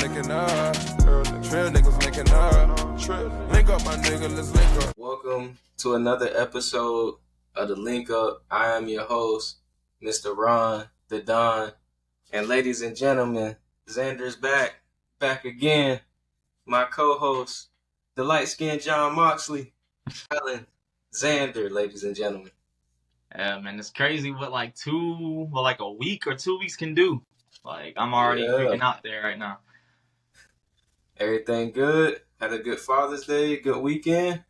niggas linking up. Trill niggas linking up. Link up, my nigga, let's link up. Welcome to another episode of the Link Up. I am your host, Mr. Ron, the Don. And ladies and gentlemen, Xander's back again. My co-host, the light-skinned John Moxley, Allin, Xander, ladies and gentlemen. Yeah, man, it's crazy what a week or 2 weeks can do. Like, I'm already freaking out there right now. Everything good? Had a good Father's Day, good weekend?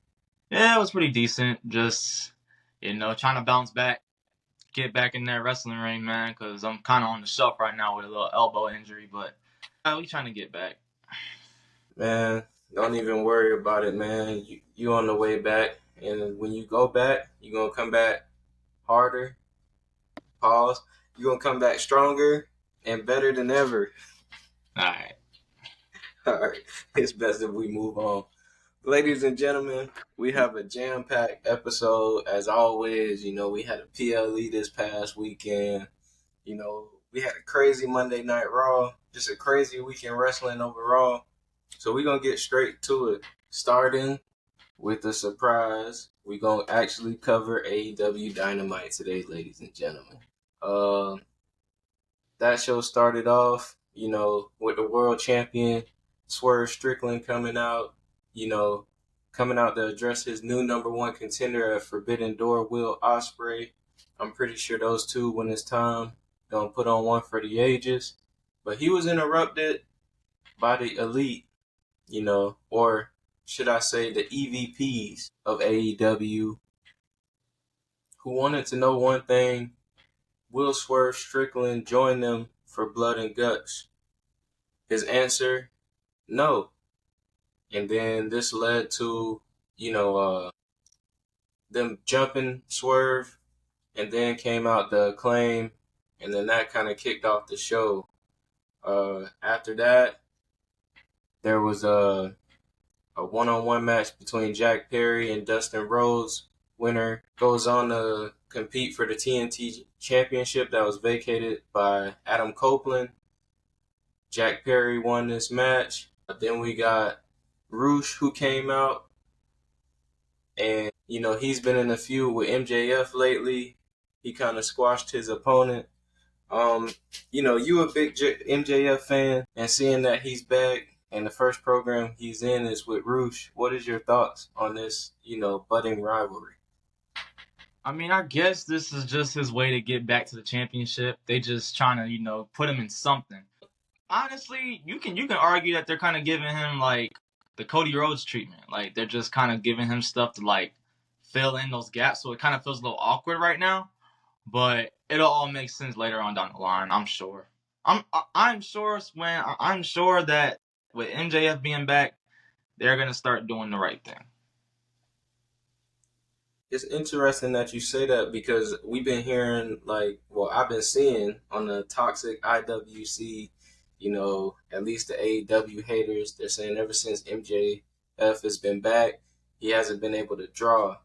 Yeah, it was pretty decent. Just, trying to bounce back, get back in that wrestling ring, man, because I'm kind of on the shelf right now with a little elbow injury, but we trying to get back. Man, don't even worry about it, man. You on the way back, and when you go back, you're going to come back harder. Pause. You're going to come back stronger and better than ever. All right. It's best if we move on. Ladies and gentlemen, we have a jam-packed episode. As always, we had a PLE this past weekend. We had a crazy Monday Night Raw. Just a crazy weekend wrestling overall. So we're going to get straight to it. Starting with a surprise. We're going to actually cover AEW Dynamite today, ladies and gentlemen. That show started off, with the world champion Swerve Strickland coming out to address his new number one contender at Forbidden Door, Will Ospreay. I'm pretty sure those two, when it's time, gonna put on one for the ages. But he was interrupted by the elite, or should I say the EVPs of AEW, who wanted to know one thing: will Swerve Strickland join them for Blood and Guts? His answer: no. And then this led to, them jumping Swerve, and then came out the Acclaim, and then that kind of kicked off the show. After that, there was a one-on-one match between Jack Perry and Dustin Rhodes. Winner goes on to compete for the TNT Championship that was vacated by Adam Copeland. Jack Perry won this match. Then we got Roosh, who came out, and he's been in a feud with MJF lately. He kind of squashed his opponent. You a big MJF fan, and seeing that he's back and the first program he's in is with Roosh, what is your thoughts on this budding rivalry? I mean, I guess this is just his way to get back to the championship. They just trying to put him in something. Honestly, you can argue that they're kind of giving him like the Cody Rhodes treatment. Like, they're just kind of giving him stuff to like fill in those gaps. So it kind of feels a little awkward right now, but it'll all make sense later on down the line. I'm sure. I'm sure that with MJF being back, they're gonna start doing the right thing. It's interesting that you say that, because we've been hearing I've been seeing on the toxic IWC, at least the AEW haters, they're saying ever since MJF has been back, he hasn't been able to draw.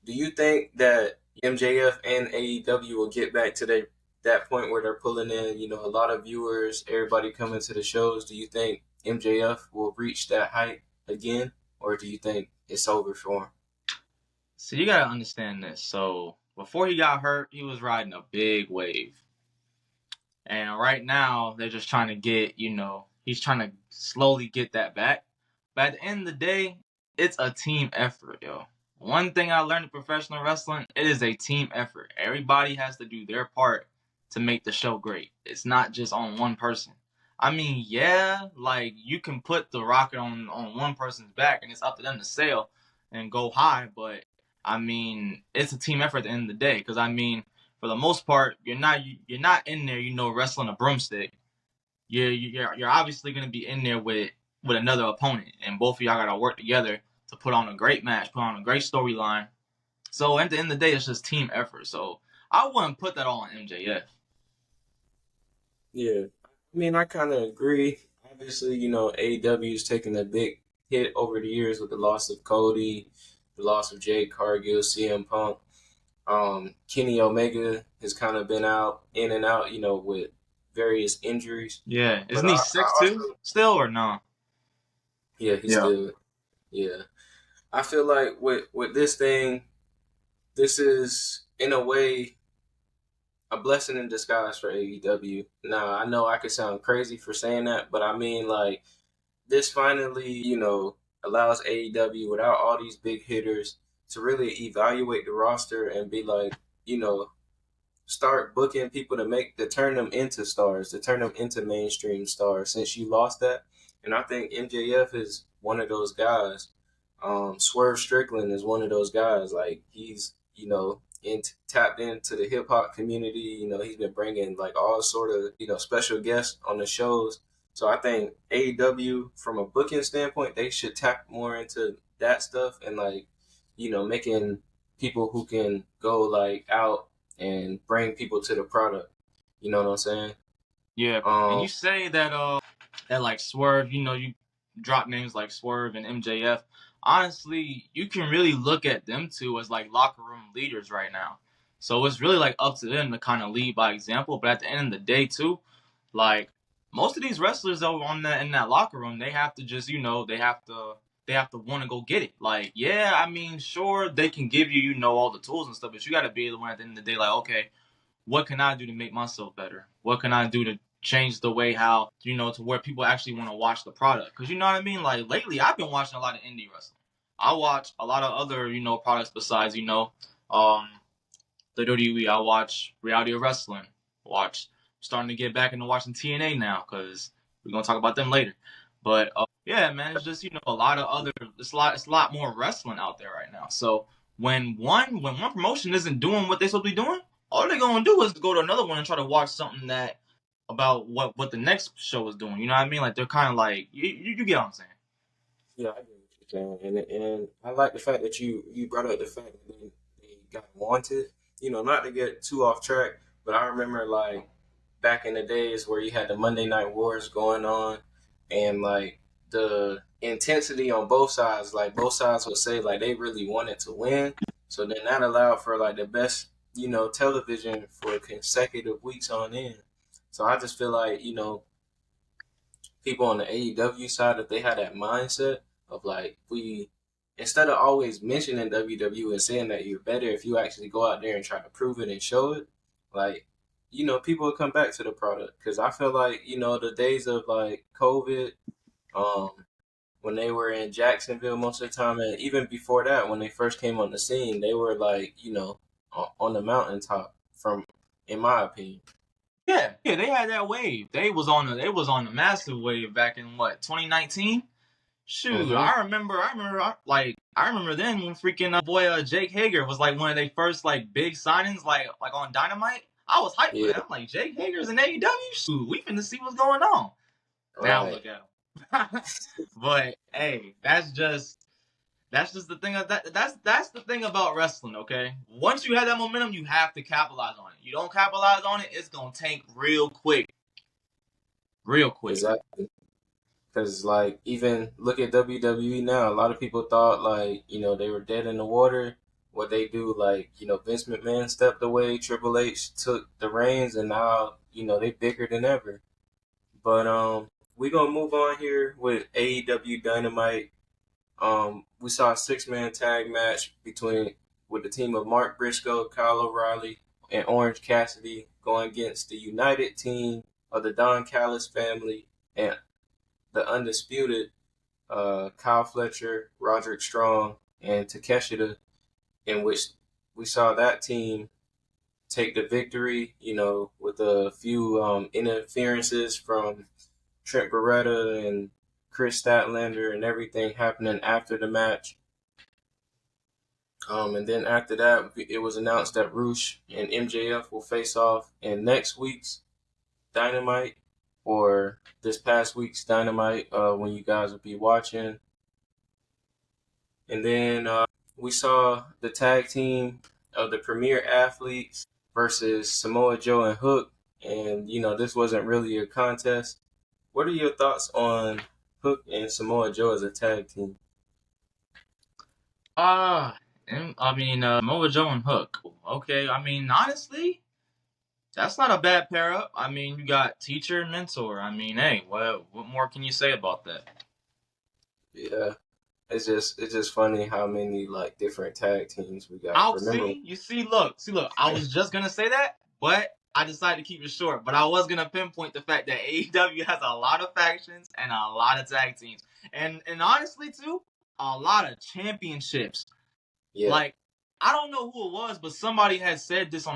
Do you think that MJF and AEW will get back to that point where they're pulling in, a lot of viewers, everybody coming to the shows? Do you think MJF will reach that height again, or do you think it's over for him? So you gotta understand this. So before he got hurt, he was riding a big wave. And right now, they're just trying to get, he's trying to slowly get that back. But at the end of the day, it's a team effort, yo. One thing I learned in professional wrestling, it is a team effort. Everybody has to do their part to make the show great. It's not just on one person. I mean, yeah, you can put the rocket on one person's back and it's up to them to sail and go high, but I mean, it's a team effort at the end of the day. Because I mean, for the most part, you're not in there, wrestling a broomstick. You're obviously gonna be in there with another opponent, and both of y'all gotta work together to put on a great match, put on a great storyline. So at the end of the day, it's just team effort. So I wouldn't put that all on MJF. Yeah, I mean, I kind of agree. Obviously, AEW's taken a big hit over the years with the loss of Cody, the loss of Jade Cargill, CM Punk. Kenny Omega has kind of been in and out, with various injuries. Yeah, But isn't he sick I too? also, Still or no? yeah, he's Yeah. still, yeah. I feel like with this thing, this is in a way a blessing in disguise for AEW. Now I know I could sound crazy for saying that, but I mean like this finally, allows AEW without all these big hitters to really evaluate the roster and be like, you know, start booking people to turn them into stars, to turn them into mainstream stars. Since you lost that, and I think MJF is one of those guys. Swerve Strickland is one of those guys. Like he's tapped into the hip hop community. He's been bringing like all sort of special guests on the shows. So I think AEW from a booking standpoint, they should tap more into that stuff and like making people who can go like out and bring people to the product. You know what I'm saying? Yeah, and Um, you say that like Swerve, you drop names like Swerve and MJF. Honestly, you can really look at them two as like locker room leaders right now. So it's really like up to them to kind of lead by example. But at the end of the day, too, like most of these wrestlers over on that in that locker room, they have to just they have to want to go get it. Like, yeah, I mean, sure they can give you all the tools and stuff, but you got to be the one at the end of the day, like, okay, what can I do to make myself better? What can I do to change the way how, to where people actually want to watch the product? Because you know what I mean? Like lately, I've been watching a lot of indie wrestling. I watch a lot of other, products besides, the WWE. I watch Reality of Wrestling. Watch, starting to get back into watching TNA now because we're going to talk about them later. But yeah, man, it's just, a lot of other, it's a lot more wrestling out there right now. So when one promotion isn't doing what they're supposed to be doing, all they're gonna do is go to another one and try to watch something that about what the next show is doing. You know what I mean? Like they're kind of like you get what I'm saying. yeah, I get what you're saying, and I like the fact that you brought up the fact that they got wanted. Not to get too off track, but I remember like back in the days where you had the Monday Night Wars going on, and like the intensity on both sides, like both sides would say like they really wanted to win. So then that allowed for like the best, television for consecutive weeks on end. So I just feel like, people on the AEW side, if they had that mindset of like we instead of always mentioning WWE and saying that you're better, if you actually go out there and try to prove it and show it, like people will come back to the product. Because I feel like the days of like COVID, um, when they were in Jacksonville most of the time, and even before that, when they first came on the scene, they were like on the mountaintop. From in my opinion. Yeah, they had that wave. They was on a massive wave back in what 2019. Shoot, Hmm. I remember then when freaking boy Jake Hager was like one of their first like big signings like on Dynamite. I was hyped for Yeah. that. I'm like Jake Hager's in AEW. Shoot, we finna see what's going on. Now Right. look at him. But hey, that's just the thing. That's the thing about wrestling. Okay, once you have that momentum, you have to capitalize on it. You don't capitalize on it, it's gonna tank real quick, real quick. Exactly. Because, like, even look at WWE now. A lot of people thought, like, they were dead in the water. What they do, like, Vince McMahon stepped away, Triple H took the reins, and now, they bigger than ever. But we gonna move on here with AEW Dynamite. We saw a 6-man tag match with the team of Mark Briscoe, Kyle O'Reilly, and Orange Cassidy going against the United team of the Don Callis family and the undisputed Kyle Fletcher, Roderick Strong, and Takeshita, in which we saw that team take the victory, with a few interferences from Trent Beretta and Chris Statlander and everything happening after the match. And then after that, it was announced that Roosh and MJF will face off in next week's Dynamite or this past week's Dynamite when you guys will be watching. And then we saw the tag team of the Premier Athletes versus Samoa Joe and Hook. And, this wasn't really a contest. What are your thoughts on Hook and Samoa Joe as a tag team? And I mean, Mojo and Hook. Okay, I mean, honestly, That's not a bad pair up. I mean, you got teacher and mentor. I mean, hey, what more can you say about that? Yeah. It's just funny how many like different tag teams we got. I'll Remember? see. You see, look. I was just gonna say that, but I decided to keep it short. But I was gonna pinpoint the fact that AEW has a lot of factions and a lot of tag teams, and honestly too, a lot of championships. Yeah. Like, I don't know who it was, but somebody had said this on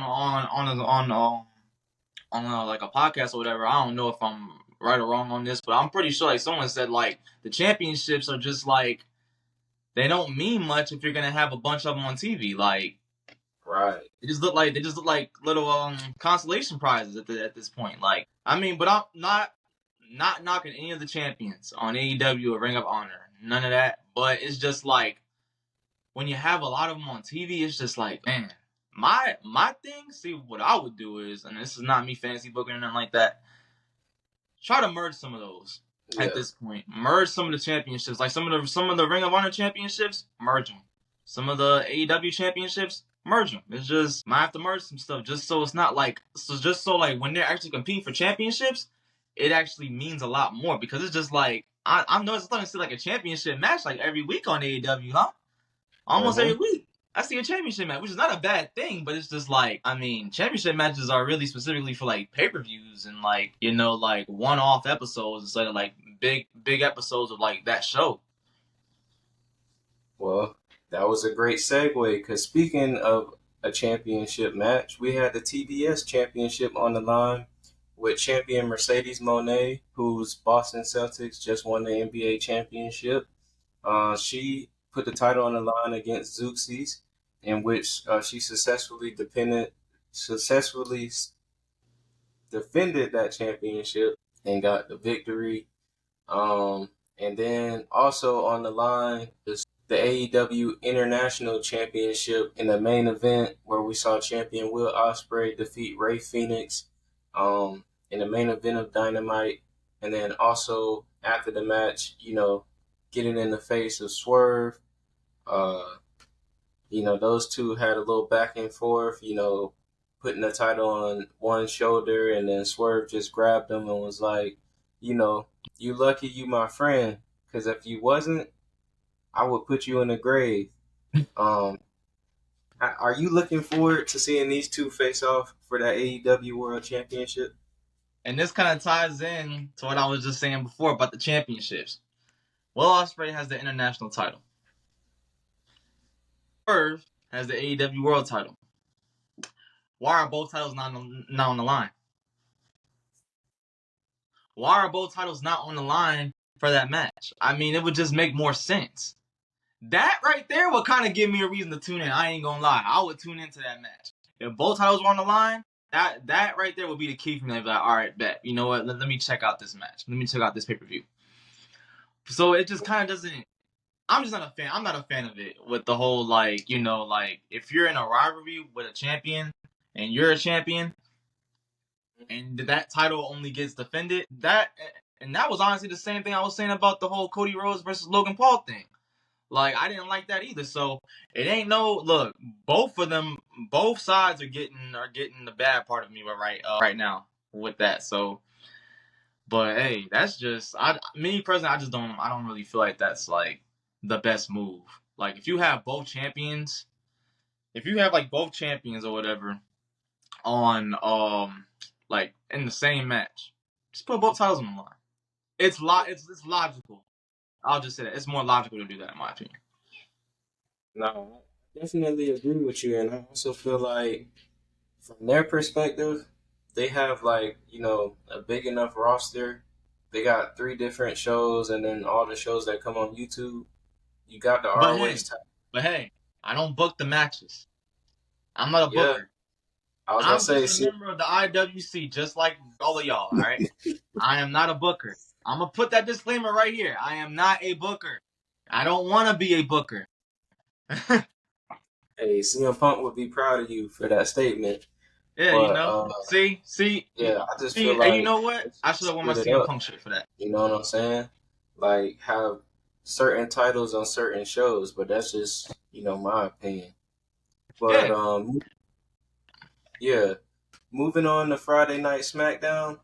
like a podcast or whatever. I don't know if I'm right or wrong on this, but I'm pretty sure like someone said like the championships are just like they don't mean much if you're gonna have a bunch of them on TV. Like, Right. they just look like little consolation prizes at this point. Like, I mean, but I'm not knocking any of the champions on AEW or Ring of Honor, none of that. But it's just like when you have a lot of them on TV, it's just like, man, my thing. See, what I would do is, and this is not me fancy booking or nothing like that. Try to merge some of those Yeah. at this point. Merge some of the championships, like some of the Ring of Honor championships. Merge them. Some of the AEW championships. Merge them. It's just might have to merge some stuff just so it's not like like when they're actually competing for championships, it actually means a lot more because it's just like I'm starting to see like a championship match like every week on AEW, huh? Almost every week. I see a championship match, which is not a bad thing, but it's just like, I mean, championship matches are really specifically for like pay-per-views and like, you know, like one-off episodes instead of like big episodes of like that show. Well, that was a great segue because speaking of a championship match, we had the TBS championship on the line with champion Mercedes Moné, whose Boston Celtics just won the NBA championship. She put the title on the line against Zeuxis, in which she successfully defended that championship and got the victory. And then also on the line is the AEW International Championship in the main event where we saw champion Will Ospreay defeat Rey Fenix in the main event of Dynamite. And then also after the match, getting in the face of Swerve. Those two had a little back and forth, putting the title on one shoulder, and then Swerve just grabbed him and was like, you lucky you my friend, because if you wasn't, I would put you in the grave. Are you looking forward to seeing these two face off for that AEW World Championship? And this kind of ties in to what I was just saying before about the championships. Will Ospreay has the international title. Swerve has the AEW World title. Why are both titles not on the line? Why are both titles not on the line for that match? I mean, it would just make more sense. That right there would kind of give me a reason to tune in. I ain't gonna lie. I would tune into that match. If both titles were on the line, that right there would be the key for me. I'd be like, all right, bet. You know what? Let me check out this match. Let me check out this pay-per-view. So it just kind of doesn't... I'm just not a fan. I'm not a fan of it with the whole, like, if you're in a rivalry with a champion and you're a champion and that title only gets defended, that was honestly the same thing I was saying about the whole Cody Rhodes versus Logan Paul thing. Like, I didn't like that either. So it ain't look. Both sides are getting the bad part of me right now with that. So, but hey, that's just me personally. I don't really feel like that's like the best move. Like, if you have both champions, or whatever on like in the same match, just put both titles on the line. It's logical. I'll just say that it's more logical to do that in my opinion. No, I definitely agree with you, and I also feel like from their perspective, they have like a big enough roster. They got 3 different shows, and then all the shows that come on YouTube. You got the ROH. But hey, I don't book the matches. I'm not a booker. I'm just a member of the IWC, just like all of y'all. All right, I am not a booker. I'm gonna put that disclaimer right here. I am not a booker. I don't want to be a booker. Hey, CM Punk would be proud of you for that statement. Yeah, but, see. Yeah, I just feel like. And you know what? I should have worn my CM Punk shirt for that. You know what I'm saying? Like, have certain titles on certain shows, but that's just my opinion. But yeah. moving on to Friday Night SmackDown.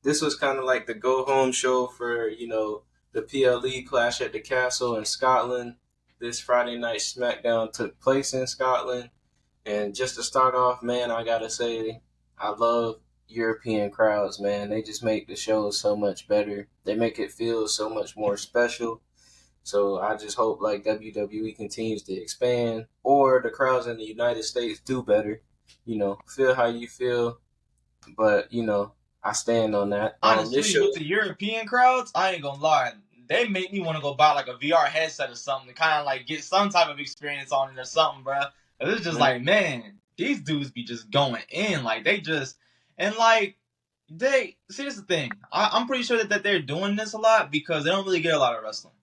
This was kind of like the go-home show for, the PLE Clash at the Castle in Scotland. This Friday Night SmackDown took place in Scotland. And just to start off, man, I gotta say, I love European crowds, man. They just make the show so much better. They make it feel so much more special. So I just hope like WWE continues to expand, or the crowds in the United States do better. Feel how you feel, but I stand on that. Honestly, with the European crowds, I ain't gonna lie, they make me want to go buy like a VR headset or something to kind of like get some type of experience on it or something, bro. It's just like, man, these dudes be just going in, like they just and like they see. This is the thing. I'm pretty sure that they're doing this a lot because they don't really get a lot of wrestling.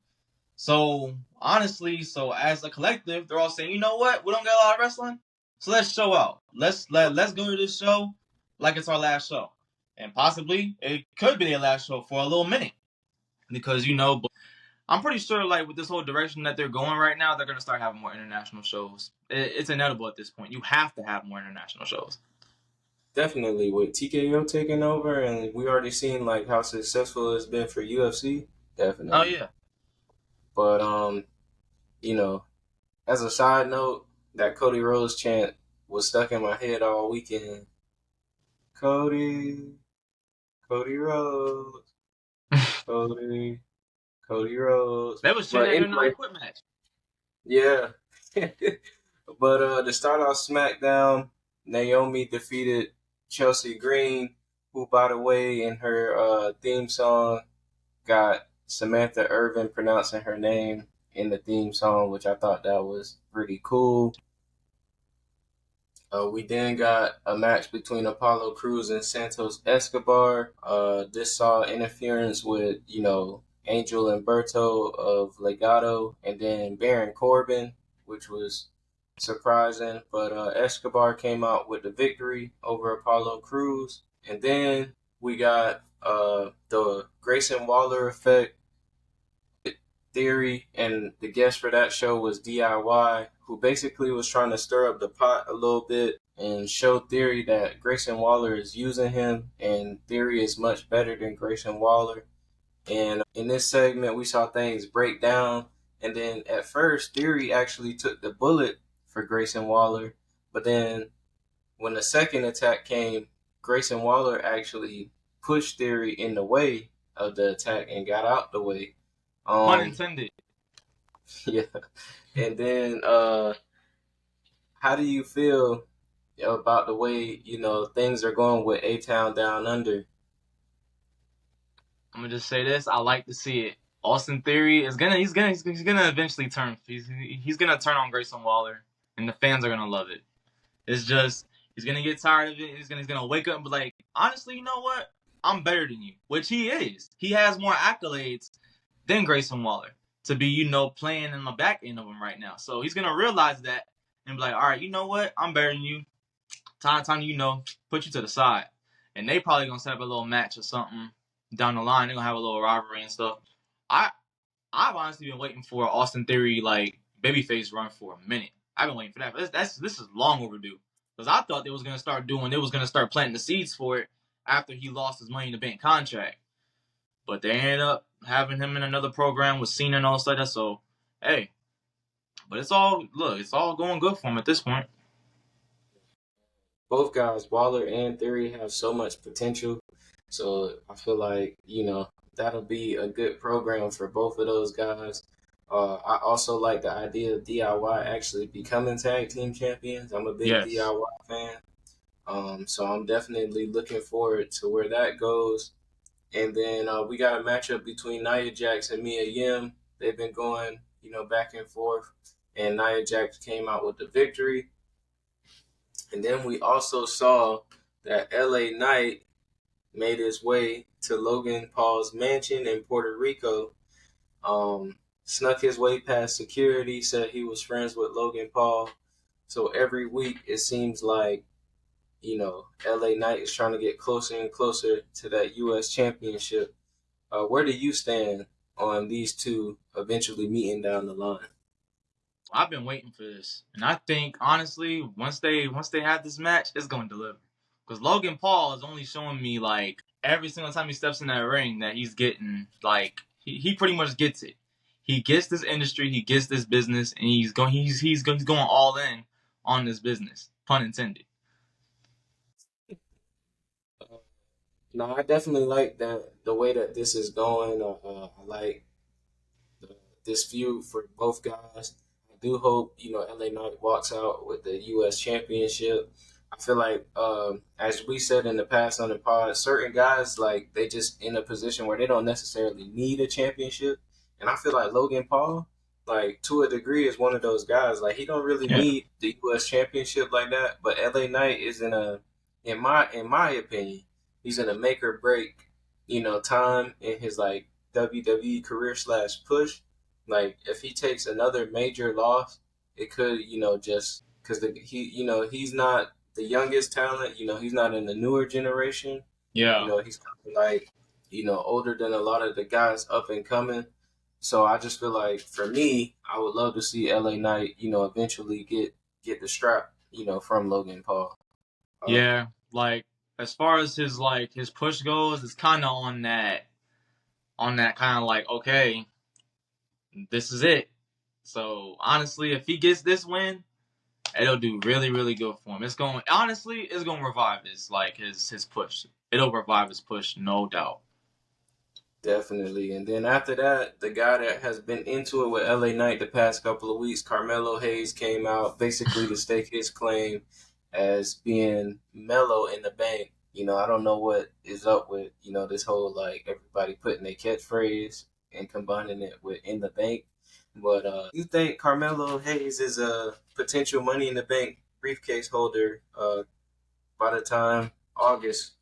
So honestly, as a collective, they're all saying, you know what, we don't get a lot of wrestling, so let's show out. Let's go to this show like it's our last show. And possibly it could be their last show for a little minute. Because, but I'm pretty sure, like, with this whole direction that they're going right now, they're going to start having more international shows. It's inevitable at this point. You have to have more international shows. Definitely. With TKO taking over, and we already seen, like, how successful it's been for UFC. Definitely. Oh, yeah. But, as a side note, that Cody Rhodes chant was stuck in my head all weekend. Cody Rhodes. Cody Rhodes. They was chanting in the quit match. Yeah. But to start off SmackDown, Naomi defeated Chelsea Green, who, by the way, in her theme song, got Samantha Irvin pronouncing her name in the theme song, which I thought that was pretty cool. We then got a match between Apollo Crews and Santos Escobar. This saw interference with, Angel Umberto of Legado, and then Baron Corbin, which was surprising. But Escobar came out with the victory over Apollo Crews. And then we got the Grayson Waller effect. Theory, and the guest for that show was DIY, who basically was trying to stir up the pot a little bit and show Theory that Grayson Waller is using him, and Theory is much better than Grayson Waller. And in this segment, we saw things break down, and then at first, Theory actually took the bullet for Grayson Waller, but then when the second attack came, Grayson Waller actually pushed Theory in the way of the attack and got out the way. Pun intended. Yeah. And then how do you feel about the way, things are going with A-Town Down Under? I'm gonna just say this, I like to see it. Austin Theory is he's gonna eventually turn. He's gonna turn on Grayson Waller, and the fans are gonna love it. It's just he's gonna get tired of it. He's gonna wake up and be like, honestly, you know what? I'm better than you, which he is. He has more accolades than Grayson Waller to be, playing in the back end of him right now. So he's going to realize that and be like, all right, you know what? I'm better than you. Time to, put you to the side. And they probably going to set up a little match or something down the line. They're going to have a little rivalry and stuff. I've honestly been waiting for Austin Theory, like, babyface run for a minute. I've been waiting for that. But this is long overdue. Because I thought they was going to start planting the seeds for it after he lost his Money in the Bank contract. But they ended up having him in another program with Cena and all that. So, hey. But it's all going good for him at this point. Both guys, Waller and Theory, have so much potential. So I feel like, that'll be a good program for both of those guys. I also like the idea of DIY actually becoming tag team champions. I'm a big DIY fan. So I'm definitely looking forward to where that goes. And then we got a matchup between Nia Jax and Mia Yim. They've been going, back and forth. And Nia Jax came out with the victory. And then we also saw that LA Knight made his way to Logan Paul's mansion in Puerto Rico. Snuck his way past security, said he was friends with Logan Paul. So every week it seems like, LA Knight is trying to get closer and closer to that U.S. championship. Where do you stand on these two eventually meeting down the line? I've been waiting for this. And I think, honestly, once they have this match, it's going to deliver. Because Logan Paul is only showing me, like, every single time he steps in that ring that he's getting, like, he pretty much gets it. He gets this industry, he gets this business, and he's going all in on this business. Pun intended. No, I definitely like the way that this is going. I like this feud for both guys. I do hope LA Knight walks out with the U.S. Championship. I feel like, as we said in the past on the pod, certain guys like they just in a position where they don't necessarily need a championship, and I feel like Logan Paul, like to a degree, is one of those guys. Like he don't really Yeah. need the U.S. Championship like that, but LA Knight is in my opinion, he's in a make or break, time in his like WWE career / push. Like if he takes another major loss, it could, just because he's not the youngest talent. He's not in the newer generation. Yeah. He's kind of like, older than a lot of the guys up and coming. So I just feel like for me, I would love to see LA Knight, eventually get the strap, from Logan Paul. Yeah. Like, as far as his push goes, it's kind of on that kind of like, okay, this is it. So honestly, if he gets this win, it'll do really, really good for him. It's going to revive his push. It'll revive his push, no doubt. Definitely. And then after that, the guy that has been into it with LA Knight the past couple of weeks, Carmelo Hayes, came out basically to stake his claim as being mellow in the bank. I don't know what is up with, this whole like everybody putting their catchphrase and combining it with in the bank. But you think Carmelo Hayes is a potential money in the bank briefcase holder by the time August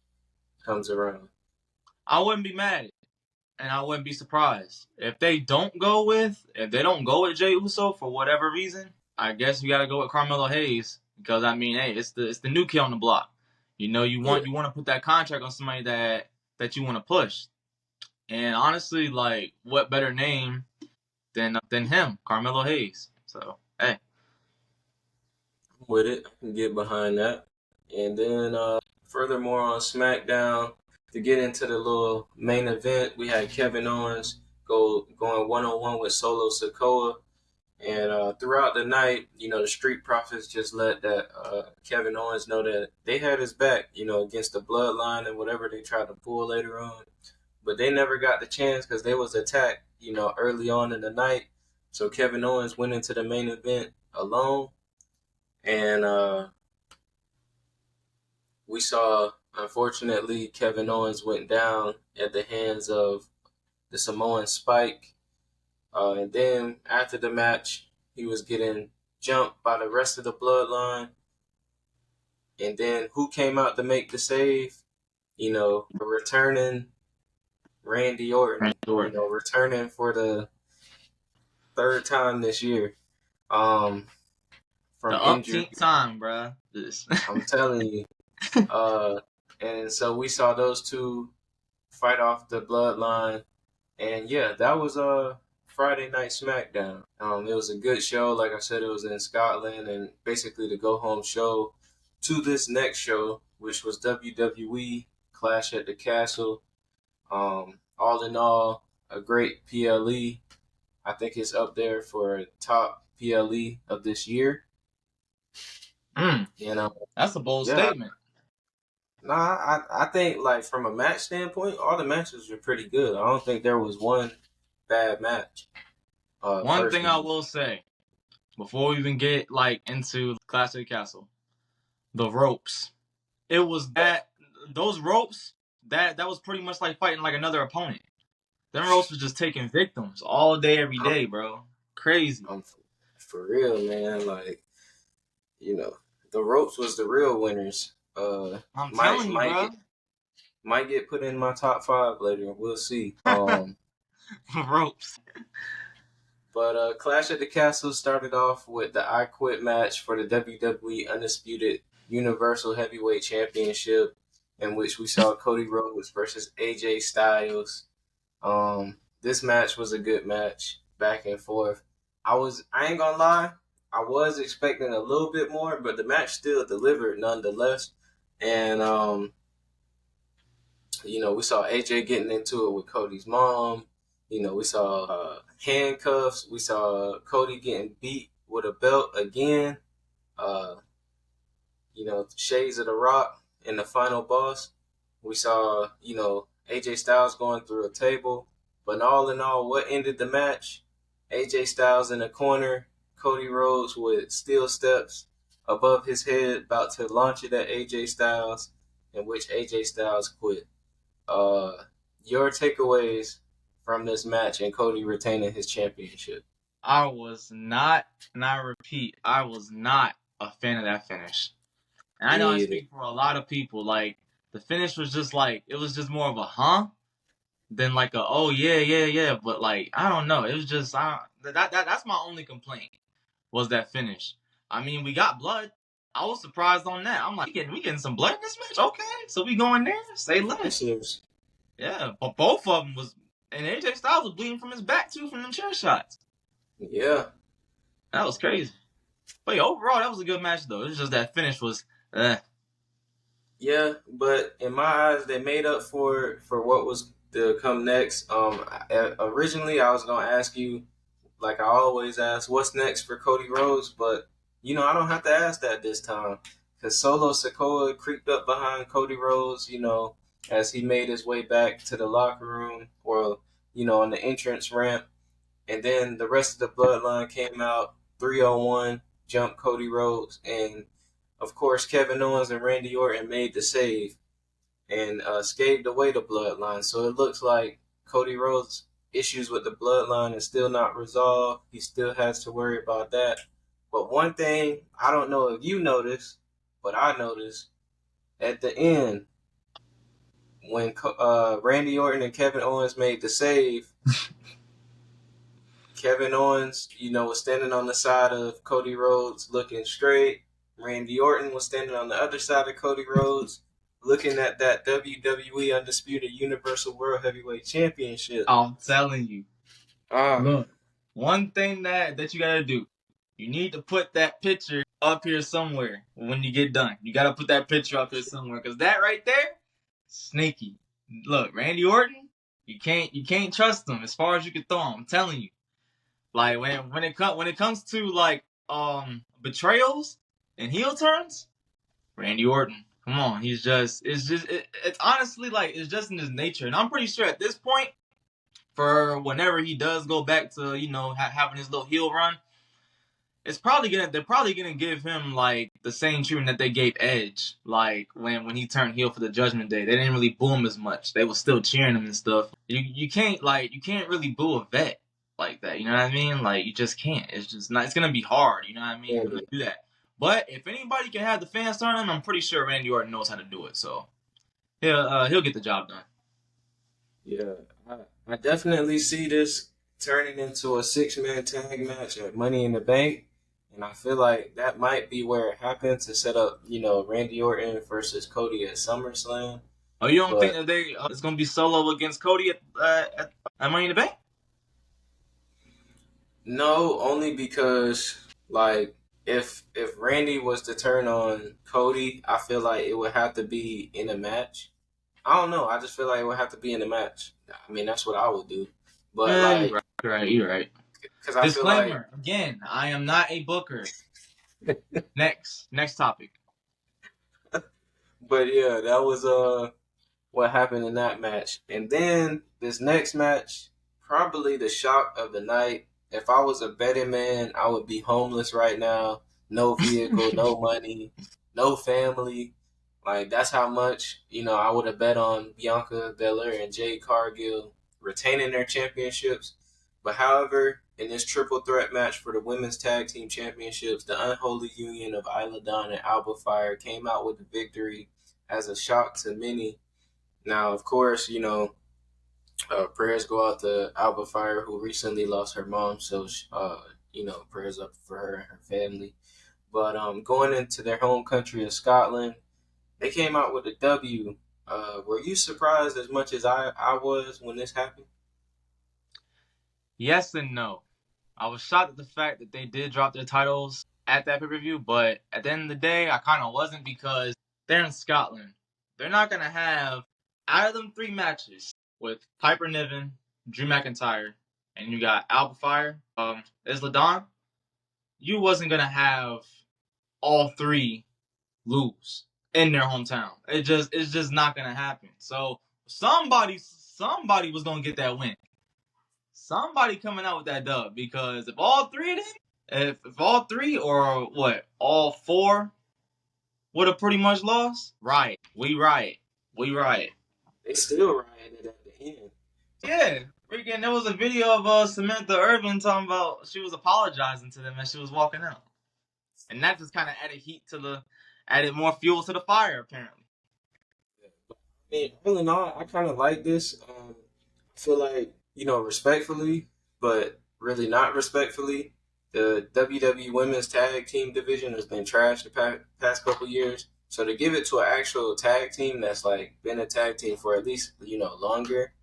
comes around? I wouldn't be mad, and I wouldn't be surprised if they don't go with Jey Uso for whatever reason. I guess you got to go with Carmelo Hayes because I mean, hey, it's the new kid on the block. You want to put that contract on somebody that you want to push. And honestly, like, what better name than him, Carmelo Hayes? So hey, With it, I can get behind that. And then furthermore on SmackDown, to get into the little main event, we had Kevin Owens going 1-on-1 with Solo Sikoa. And throughout the night, the Street Profits just let that Kevin Owens know that they had his back, against the Bloodline and whatever they tried to pull later on. But they never got the chance because they was attacked, early on in the night. So Kevin Owens went into the main event alone. And we saw, unfortunately, Kevin Owens went down at the hands of the Samoan Spike. And then after the match, he was getting jumped by the rest of the Bloodline. And then who came out to make the save? Returning Randy Orton. Returning for the third time this year. From the injury. time, bro. I'm telling you. And so we saw those two fight off the Bloodline. And yeah, that was Friday Night SmackDown. It was a good show. Like I said, it was in Scotland, and basically the go-home show to this next show, which was WWE Clash at the Castle. All in all, a great PLE. I think it's up there for top PLE of this year. That's a bold statement. Nah, I think like from a match standpoint, all the matches were pretty good. I don't think there was one bad match. One thing I will say before we even get into Clash of the Castle, the ropes. It was those ropes that was pretty much like fighting like another opponent. Them ropes was just taking victims all day, every day, bro. Crazy. For real, man. Like, the ropes was the real winners. I'm telling you, bro. Might get put in my top 5 later. We'll see. Ropes. But Clash at the Castle started off with the I Quit match for the WWE Undisputed Universal Heavyweight Championship, in which we saw Cody Rhodes versus AJ Styles. This match was a good match, back and forth. I ain't gonna lie, I was expecting a little bit more, but the match still delivered nonetheless. And we saw AJ getting into it with Cody's mom. We saw handcuffs. We saw Cody getting beat with a belt again. Uh, Shades of the Rock in the final boss. We saw, AJ Styles going through a table. But all in all, what ended the match? AJ Styles in the corner, Cody Rhodes with steel steps above his head, about to launch it at AJ Styles, in which AJ Styles quit. Your takeaways from this match and Cody retaining his championship? I was not, and I repeat, I was not a fan of that finish. And I Me know I either. speak for a lot of people. Like, the finish was just like, it was just more of a huh than like a, oh, yeah, yeah, yeah. But, like, I don't know. It was just, that's my only complaint was that finish. I mean, we got blood. I was surprised on that. I'm like, we getting some blood in this match? Okay, so we going there? Say less. Yeah, but both of them was, and AJ Styles was bleeding from his back, too, from them chair shots. Yeah. That was crazy. But yeah, overall, that was a good match, though. It was just that finish was, Yeah, but in my eyes, they made up for what was to come next. Originally, I was gonna ask you, like I always ask, what's next for Cody Rhodes? But I don't have to ask that this time because Solo Sikoa creeped up behind Cody Rhodes. As he made his way back to the locker room, or on the entrance ramp, and then the rest of the bloodline came out 301, jumped Cody Rhodes, and of course, Kevin Owens and Randy Orton made the save and scathed away the bloodline. So it looks like Cody Rhodes' issues with the bloodline is still not resolved. He still has to worry about that. But one thing, I don't know if you noticed, but I noticed at the end when Randy Orton and Kevin Owens made the save, Kevin Owens, was standing on the side of Cody Rhodes looking straight. Randy Orton was standing on the other side of Cody Rhodes looking at that WWE Undisputed Universal World Heavyweight Championship. I'm telling you. Ah, Look, one thing that you gotta do, you need to put that picture up here somewhere when you get done. You gotta put that picture up here somewhere, because that right there, sneaky. Look, Randy Orton, you can't trust him as far as you can throw him. I'm telling you. Like when it comes to like betrayals and heel turns, Randy Orton. Come on, it's honestly like it's just in his nature, and I'm pretty sure at this point, for whenever he does go back to having his little heel run, they're probably gonna give him like the same treatment that they gave Edge, like when he turned heel for the Judgment Day. They didn't really boo him as much. They were still cheering him and stuff. You can't really boo a vet like that. You know what I mean? Like you just can't. It's just not. It's gonna be hard. You know what I mean? To do that. But if anybody can have the fans turn him, I'm pretty sure Randy Orton knows how to do it. So he'll get the job done. yeah. I definitely see this turning into a 6-man tag match at Money in the Bank. And I feel like that might be where it happened to set up, Randy Orton versus Cody at SummerSlam. Oh, you don't think that it's gonna be Solo against Cody at Money in the Bank? No, only because like if Randy was to turn on Cody, I feel like it would have to be in a match. I don't know. I just feel like it would have to be in a match. I mean, that's what I would do. But like, you're right. because I feel Disclaimer again: I am not a booker. Next topic. But yeah, that was what happened in that match. And then this next match, probably the shock of the night. If I was a betting man, I would be homeless right now. No vehicle, no money, no family. Like that's how much, I would have bet on Bianca Belair and Jade Cargill retaining their championships. But however, in this triple threat match for the women's tag team championships, the unholy union of Isla Dawn and Alba Fire came out with the victory as a shock to many. Now, of course, prayers go out to Alba Fire, who recently lost her mom. So, prayers up for her and her family. But going into their home country of Scotland, they came out with a W. Were you surprised as much as I was when this happened? Yes and no. I was shocked at the fact that they did drop their titles at that pay-per-view, but at the end of the day, I kind of wasn't, because they're in Scotland. They're not gonna have out of them 3 matches with Piper Niven, Drew McIntyre, and you got Alba Fire, Isla Dawn. You wasn't gonna have all 3 lose in their hometown. It's just not gonna happen. So somebody was gonna get that win. Somebody coming out with that dub, because if all 3 of them, if all 3 or what, all 4 would have pretty much lost, right? We right. They still rioted at the end. Yeah, freaking. There was a video of Samantha Irvin talking about she was apologizing to them as she was walking out, and that just kind of added more fuel to the fire, apparently. I mean, all in all, I kind of like this. I feel like, respectfully, but really not respectfully, the WWE Women's Tag Team division has been trashed the past couple years. So to give it to an actual tag team that's like been a tag team for at least, longer.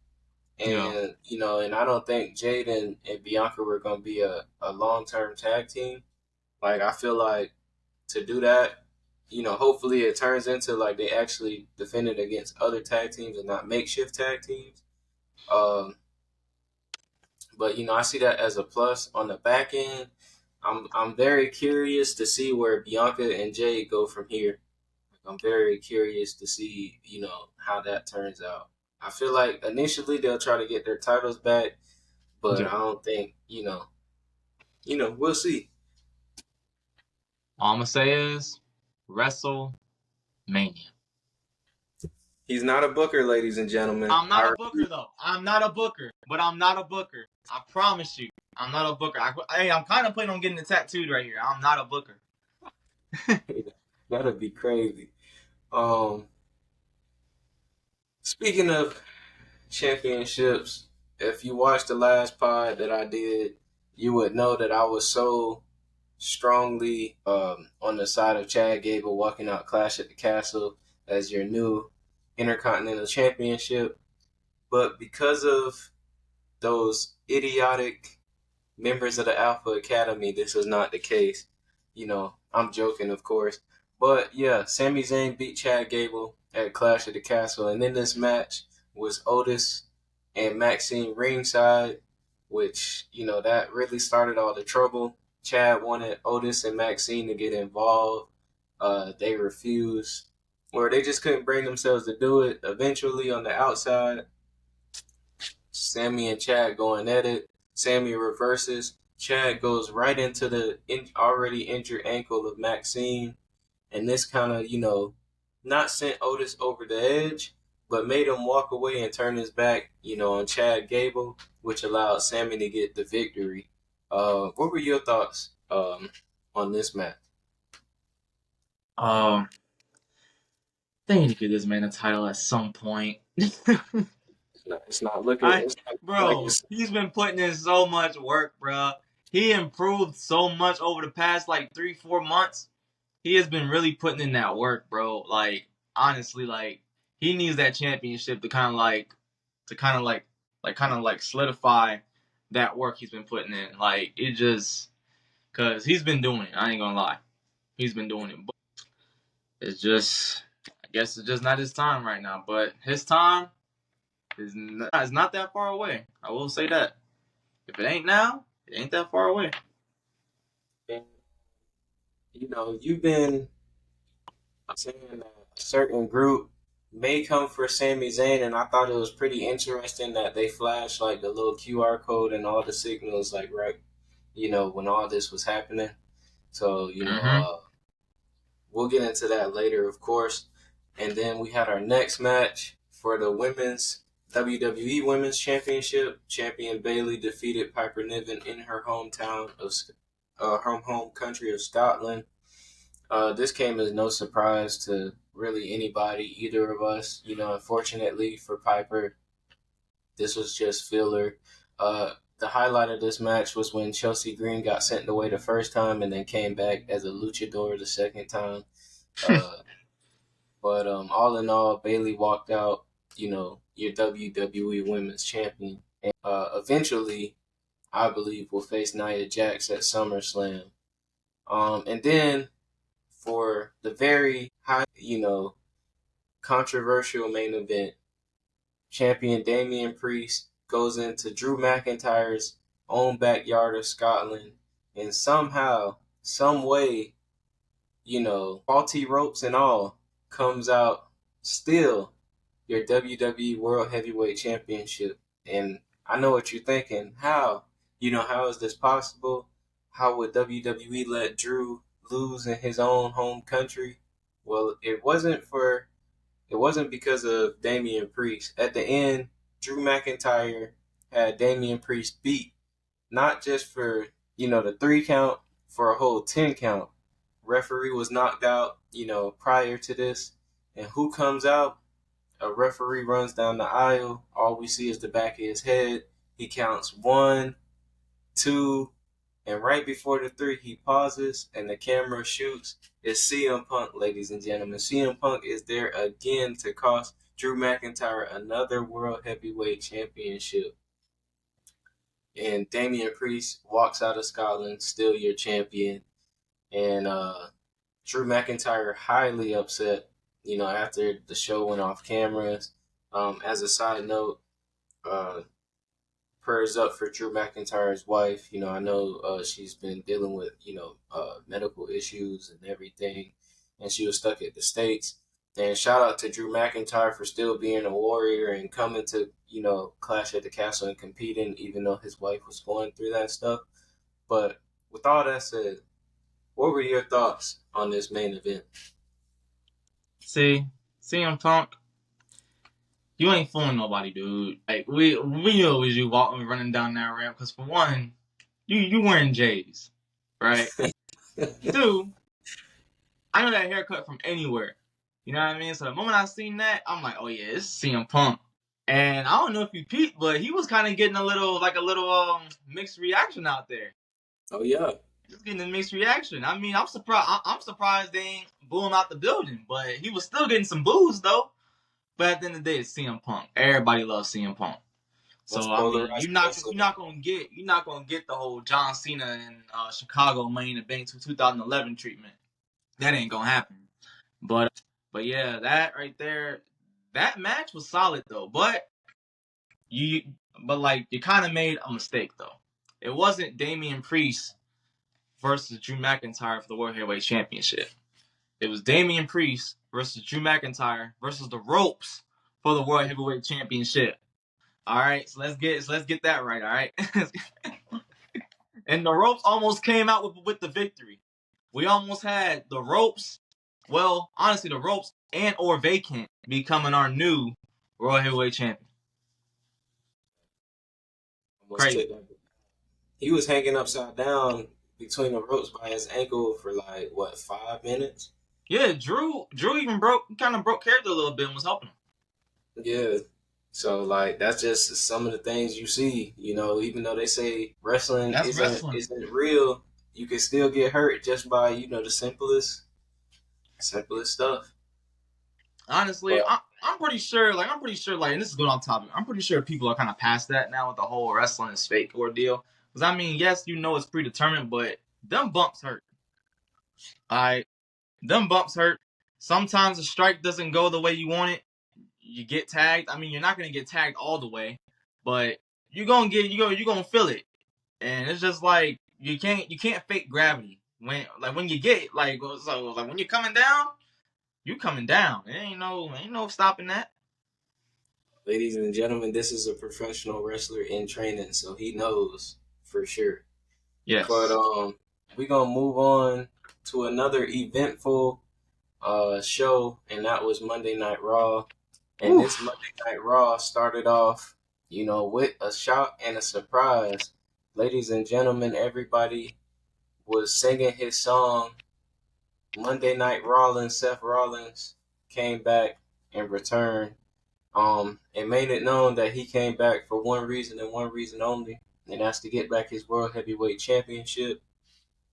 And, and I don't think Jade and Bianca were going to be a long-term tag team. Like, I feel like to do that, hopefully it turns into like they actually defended against other tag teams and not makeshift tag teams. But I see that as a plus. On the back end, I'm very curious to see where Bianca and Jade go from here. I'm very curious to see, how that turns out. I feel like initially they'll try to get their titles back, but I don't think, we'll see. All I'm gonna say is WrestleMania. He's not a booker, ladies and gentlemen. I'm not a booker, though. I'm not a booker, but I'm not a booker. I promise you, I'm not a booker. I'm kind of planning on getting it tattooed right here. I'm not a booker. That'd be crazy. Speaking of championships, if you watched the last pod that I did, you would know that I was so strongly on the side of Chad Gable walking out Clash at the Castle as your new Intercontinental Championship. But because of those idiotic members of the Alpha Academy, this was not the case. I'm joking, of course. But yeah, Sami Zayn beat Chad Gable at Clash at the Castle. And then this match was Otis and Maxine ringside, which, that really started all the trouble. Chad wanted Otis and Maxine to get involved. They refused, or they just couldn't bring themselves to do it. Eventually, on the outside, Sammy and Chad going at it. Sammy reverses. Chad goes right into the already injured ankle of Maxine. And this kind of, not sent Otis over the edge, but made him walk away and turn his back, on Chad Gable, which allowed Sammy to get the victory. What were your thoughts on this match? They need to give this man a title at some point. It's not looking. Bro, he's been putting in so much work, bro. He improved so much over the past 3-4 months. He has been really putting in that work, bro. Like, honestly, he needs that championship to kind of solidify that work he's been putting in. Cause he's been doing it. I ain't gonna lie, he's been doing it. But I guess it's just not his time right now. But his time is not that far away. I will say that. If it ain't now, it ain't that far away. And, you've been saying that a certain group may come for Sami Zayn, and I thought it was pretty interesting that they flashed the little QR code and all the signals right, when all this was happening. So, we'll get into that later, of course. And then we had our next match for the women's WWE Women's Championship. Champion Bayley defeated Piper Niven in her hometown of her home country of Scotland. This came as no surprise to really anybody, either of us. Unfortunately for Piper, this was just filler. The highlight of this match was when Chelsea Green got sent away the first time and then came back as a luchador the second time. But all in all, Bayley walked out, your WWE Women's Champion. And eventually, I believe, will face Nia Jax at SummerSlam. And then for the very high, controversial main event. Champion Damian Priest goes into Drew McIntyre's own backyard of Scotland and somehow, some way, faulty ropes and all, comes out still your WWE World Heavyweight Championship. And I know what you're thinking. How? How is this possible? How would WWE let Drew lose in his own home country? Well, it wasn't because of Damian Priest. At the end, Drew McIntyre had Damian Priest beat, not just for, the 3 count, for a whole 10 count. Referee was knocked out, prior to this. And who comes out? A referee runs down the aisle. All we see is the back of his head. He counts 1, 2, and right before the 3, he pauses and the camera shoots. It's CM Punk, ladies and gentlemen. CM Punk is there again to cost Drew McIntyre another World Heavyweight Championship. And Damian Priest walks out of Scotland, still your champion. And Drew McIntyre highly upset, after the show went off cameras. As a side note, prayers up for Drew McIntyre's wife. I know she's been dealing with, medical issues and everything, and she was stuck at the States. And shout out to Drew McIntyre for still being a warrior and coming to, Clash at the Castle and competing, even though his wife was going through that stuff. But with all that said, what were your thoughts on this main event? See, CM Punk, you ain't fooling nobody, dude. Like we knew it was you running down that ramp. Because for one, you wearing J's, right? 2, I know that haircut from anywhere. You know what I mean? So the moment I seen that, I'm like, oh yeah, it's CM Punk. And I don't know if you peeped, but he was kind of getting a little mixed reaction out there. Oh yeah. He was getting a mixed reaction. I mean, I'm surprised they ain't boo him out the building, but he was still getting some boos though. But at the end of the day, it's CM Punk. Everybody loves CM Punk. So I mean, you're not gonna get the whole John Cena and Chicago Money in the Bank 2011 treatment. That ain't gonna happen. But yeah, that right there, that match was solid though. But you kind of made a mistake though. It wasn't Damian Priest versus Drew McIntyre for the World Heavyweight Championship. It was Damian Priest versus Drew McIntyre versus the ropes for the World Heavyweight Championship. All right, so let's get that right. All right, and the ropes almost came out with the victory. We almost had the ropes. Well, honestly, the ropes and or vacant becoming our new World Heavyweight Champion. Crazy. He was hanging upside down between the ropes by his ankle for 5 minutes? Yeah, Drew even broke character a little bit and was helping him. Yeah. So that's just some of the things you see, even though they say wrestling isn't real, you can still get hurt just by, the simplest stuff. Honestly, I'm pretty sure, and this is going on topic, I'm pretty sure people are kind of past that now with the whole wrestling is fake ordeal. Because, I mean, yes, it's predetermined, but them bumps hurt. Alright? Them bumps hurt. Sometimes the strike doesn't go the way you want it. You get tagged. I mean, you're not going to get tagged all the way, but you're going to feel it. And it's just you can't fake gravity. When you get when you're coming down, you coming down. There ain't no stopping that. Ladies and gentlemen, this is a professional wrestler in training, so he knows for sure. Yes. But we're gonna move on to another eventful show, and that was Monday Night Raw. And this Monday Night Raw started off, with a shock and a surprise. Ladies and gentlemen, everybody was singing his song. Monday Night Rollins, Seth Rollins, came back and returned. And made it known that he came back for one reason and one reason only, and that's to get back his World Heavyweight Championship.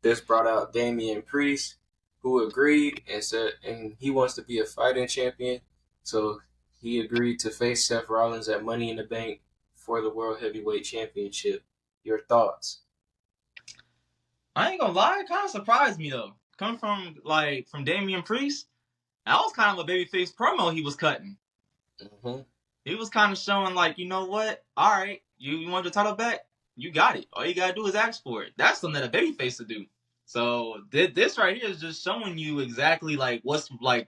This brought out Damian Priest, who agreed and said, and he wants to be a fighting champion, so he agreed to face Seth Rollins at Money in the Bank for the World Heavyweight Championship. Your thoughts? I ain't gonna lie, it kind of surprised me though. Coming from Damian Priest, That was kind of a babyface promo he was cutting. Mm-hmm. He was kind of showing like, you know what? All right, you want your title back? You got it. All you gotta do is ask for it. That's something that a babyface to do. So this right here is just showing you exactly like what's gonna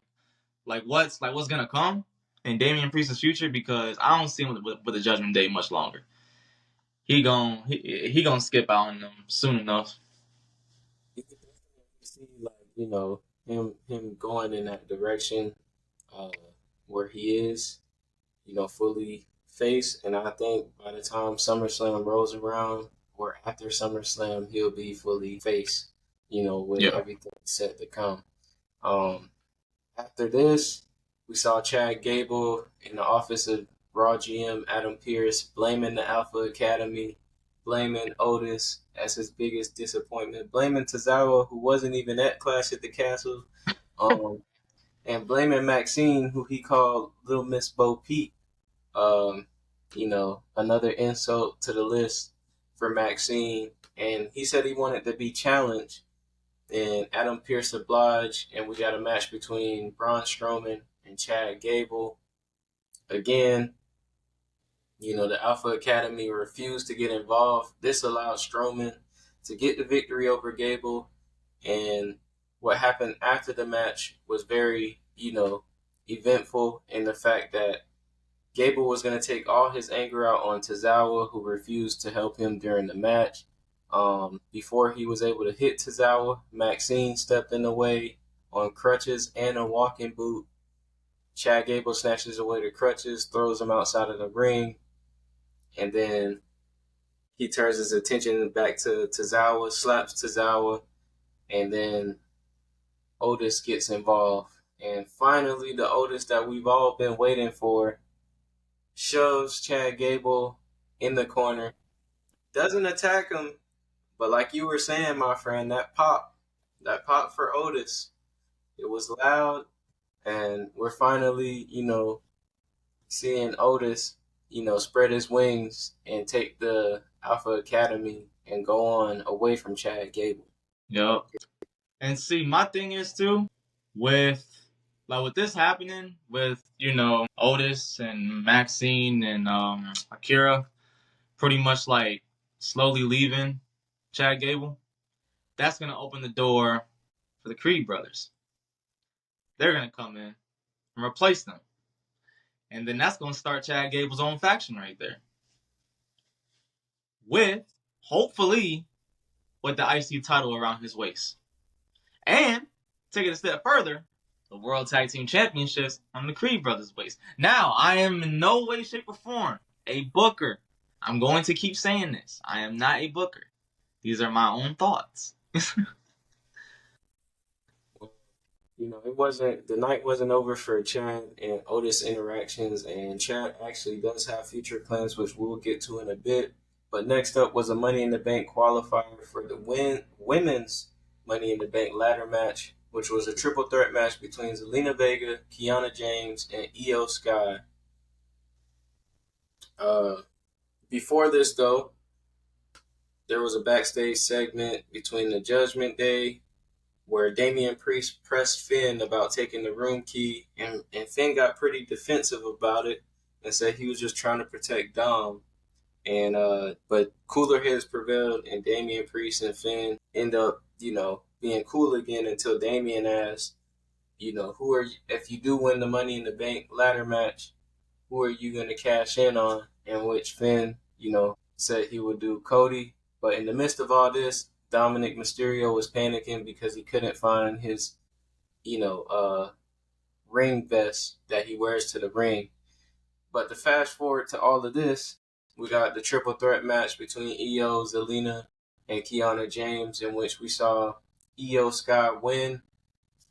come in Damian Priest's future, because I don't see him with the Judgment Day much longer. He gonna skip out on them soon enough. You can definitely see, like, him going in that direction, where he is, fully face. And I think by the time SummerSlam rolls around, or after SummerSlam, he'll be fully face, with everything set to come. After this, we saw Chad Gable in the office of Raw GM Adam Pearce blaming the Alpha Academy, blaming Otis as his biggest disappointment, blaming Tozawa, who wasn't even at Clash at the Castle, and blaming Maxine, who he called Little Miss Bo Peep. Another insult to the list for Maxine. And he said he wanted to be challenged. And Adam Pearce obliged, and we got a match between Braun Strowman and Chad Gable. Again, the Alpha Academy refused to get involved. This allowed Strowman to get the victory over Gable. And what happened after the match was very, eventful in the fact that Gable was going to take all his anger out on Tozawa, who refused to help him during the match. Before he was able to hit Tozawa, Maxine stepped in the way on crutches and a walking boot. Chad Gable snatches away the crutches, throws him outside of the ring, and then he turns his attention back to Tozawa, slaps Tozawa, and then Otis gets involved. And finally, the Otis that we've all been waiting for shoves Chad Gable in the corner, doesn't attack him, but like you were saying, my friend, that pop for Otis, it was loud, and we're finally, seeing Otis, spread his wings and take the Alpha Academy and go on away from Chad Gable. Yep. And see, my thing is too, with this happening with, Otis and Maxine and Akira pretty much like slowly leaving Chad Gable, that's going to open the door for the Creed brothers. They're going to come in and replace them. And then that's going to start Chad Gable's own faction right there. Hopefully, with the IC title around his waist. And, take it a step further, the World Tag Team Championships on the Creed brothers' waist. Now, I am in no way, shape, or form a booker. I'm going to keep saying this. I am not a booker. These are my own thoughts. The night wasn't over for Chad and Otis interactions, and Chad actually does have future plans, which we'll get to in a bit. But next up was a Money in the Bank qualifier for the women's Money in the Bank ladder match, which was a triple threat match between Zelina Vega, Kiana James, and Io Sky. Before this, though, there was a backstage segment between the Judgment Day where Damian Priest pressed Finn about taking the room key, and Finn got pretty defensive about it and said he was just trying to protect Dom. But cooler heads prevailed, and Damian Priest and Finn end up, being cool again until Damian asked, who are you, if you do win the Money in the Bank ladder match, who are you going to cash in on? In which Finn, said he would do Cody. But in the midst of all this, Dominic Mysterio was panicking because he couldn't find his, ring vest that he wears to the ring. But to fast forward to all of this, we got the triple threat match between Io, Zelina, and Kiana James, in which we saw Io Sky win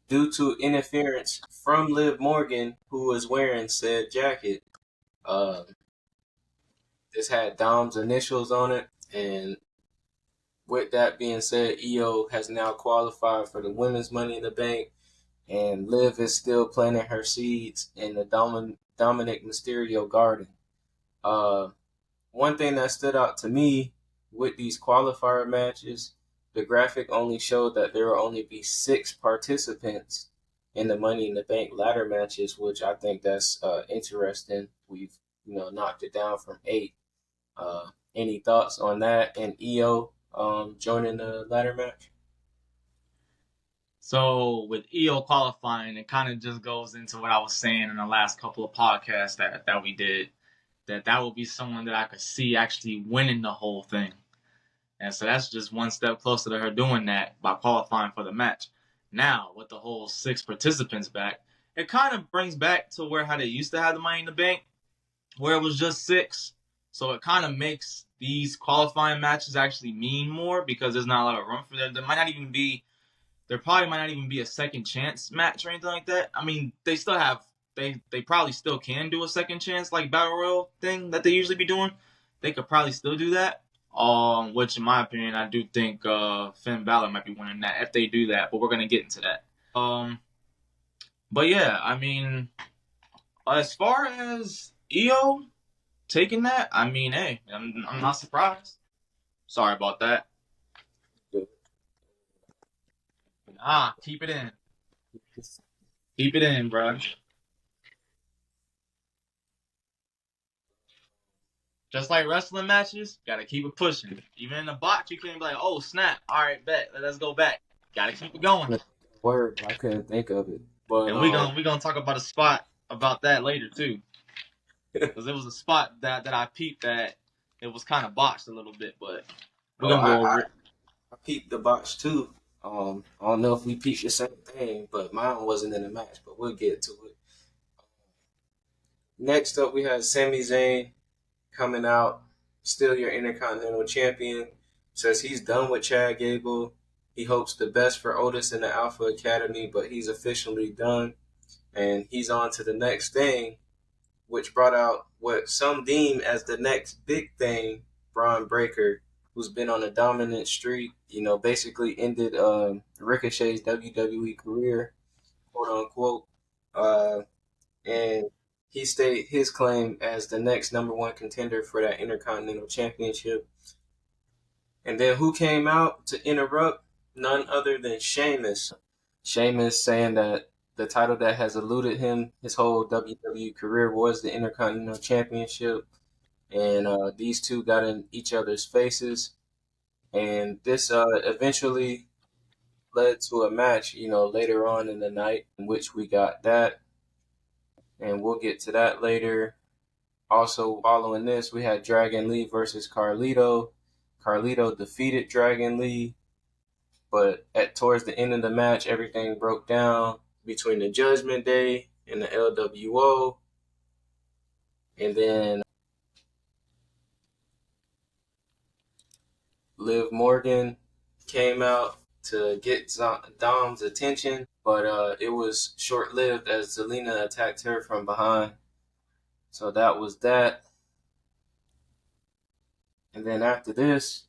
due to interference from Liv Morgan, who was wearing said jacket. This had Dom's initials on it, and with that being said, Io has now qualified for the women's Money in the Bank, and Liv is still planting her seeds in the Dominic Mysterio garden. One thing that stood out to me with these qualifier matches, the graphic only showed that there will only be 6 participants in the Money in the Bank ladder matches, which I think that's interesting. We've knocked it down from 8. Any thoughts on that and EO joining the ladder match? So with EO qualifying, it kind of just goes into what I was saying in the last couple of podcasts that we did, that would be someone that I could see actually winning the whole thing. And so that's just one step closer to her doing that by qualifying for the match. Now, with the whole 6 participants back, it kind of brings back to how they used to have the Money in the Bank, where it was just 6. So it kind of makes these qualifying matches actually mean more because there's not a lot of room for them. There probably might not even be a second chance match or anything like that. I mean, they still have, they probably still can do a second chance like Battle Royal thing that they usually be doing. They could probably still do that. Which in my opinion, I do think Finn Balor might be winning that if they do that, but we're gonna get into that. But yeah, I mean, as far as EO taking that, I mean, hey, I'm not surprised. Sorry about that. Keep it in. Keep it in, bro. Just like wrestling matches, gotta keep it pushing. Even in a botch, you can't be like, oh, snap. All right, bet. Let's go back. Gotta keep it going. Word, I couldn't think of it. But and we gonna talk about a spot about that later, too. Because it was a spot that I peeped that it was kind of botched a little bit, but we're gonna go over it. I peeped the botch, too. I don't know if we peeped the same thing, but mine wasn't in the match, but we'll get to it. Next up, we had Sami Zayn coming out, still your Intercontinental Champion, says he's done with Chad Gable. He hopes the best for Otis in the Alpha Academy, but he's officially done. And he's on to the next thing, which brought out what some deem as the next big thing, Braun Breaker, who's been on a dominant streak, basically ended Ricochet's WWE career, quote unquote. And he stated his claim as the next number 1 contender for that Intercontinental Championship. And then who came out to interrupt? None other than Sheamus. Sheamus saying that the title that has eluded him his whole WWE career was the Intercontinental Championship. And these two got in each other's faces. And this eventually led to a match, later on in the night in which we got that. And we'll get to that later. Also, following this, we had Dragon Lee versus Carlito. Carlito defeated Dragon Lee, but towards the end of the match, everything broke down between the Judgment Day and the LWO. And then Liv Morgan came out to get Dom's attention, but it was short-lived as Zelina attacked her from behind. So that was that. And then after this,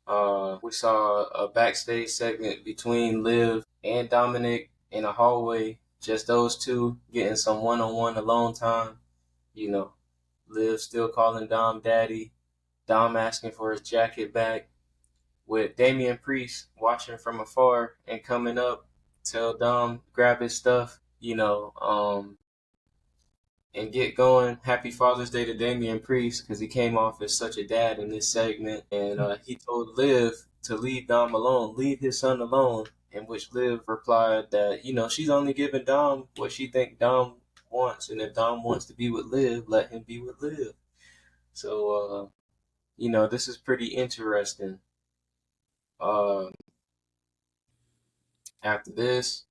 we saw a backstage segment between Liv and Dominic in a hallway. Just those two getting some one-on-one alone time. Liv still calling Dom daddy. Dom asking for his jacket back. With Damian Priest watching from afar and coming up, tell Dom grab his stuff, and get going. Happy Father's Day to Damian Priest because he came off as such a dad in this segment. And he told Liv to leave Dom alone, leave his son alone, in which Liv replied that, she's only giving Dom what she think Dom wants. And if Dom wants to be with Liv, let him be with Liv. So, this is pretty interesting. After this,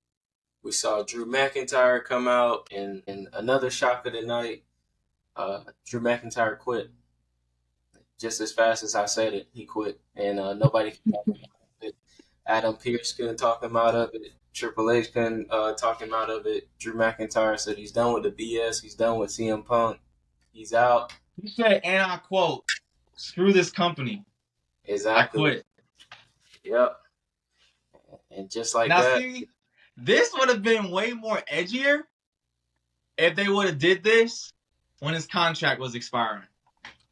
we saw Drew McIntyre come out, and another shock of the night, Drew McIntyre quit. Just as fast as I said it, he quit. And nobody can talk him out of it. Adam Pearce couldn't talk him out of it. Triple H couldn't talk him out of it. Drew McIntyre said he's done with the BS. He's done with CM Punk. He's out. He said, and I quote, screw this company. Exactly. I quit. Yep. And just like now, that. See, this would have been way more edgier if they would have did this when his contract was expiring.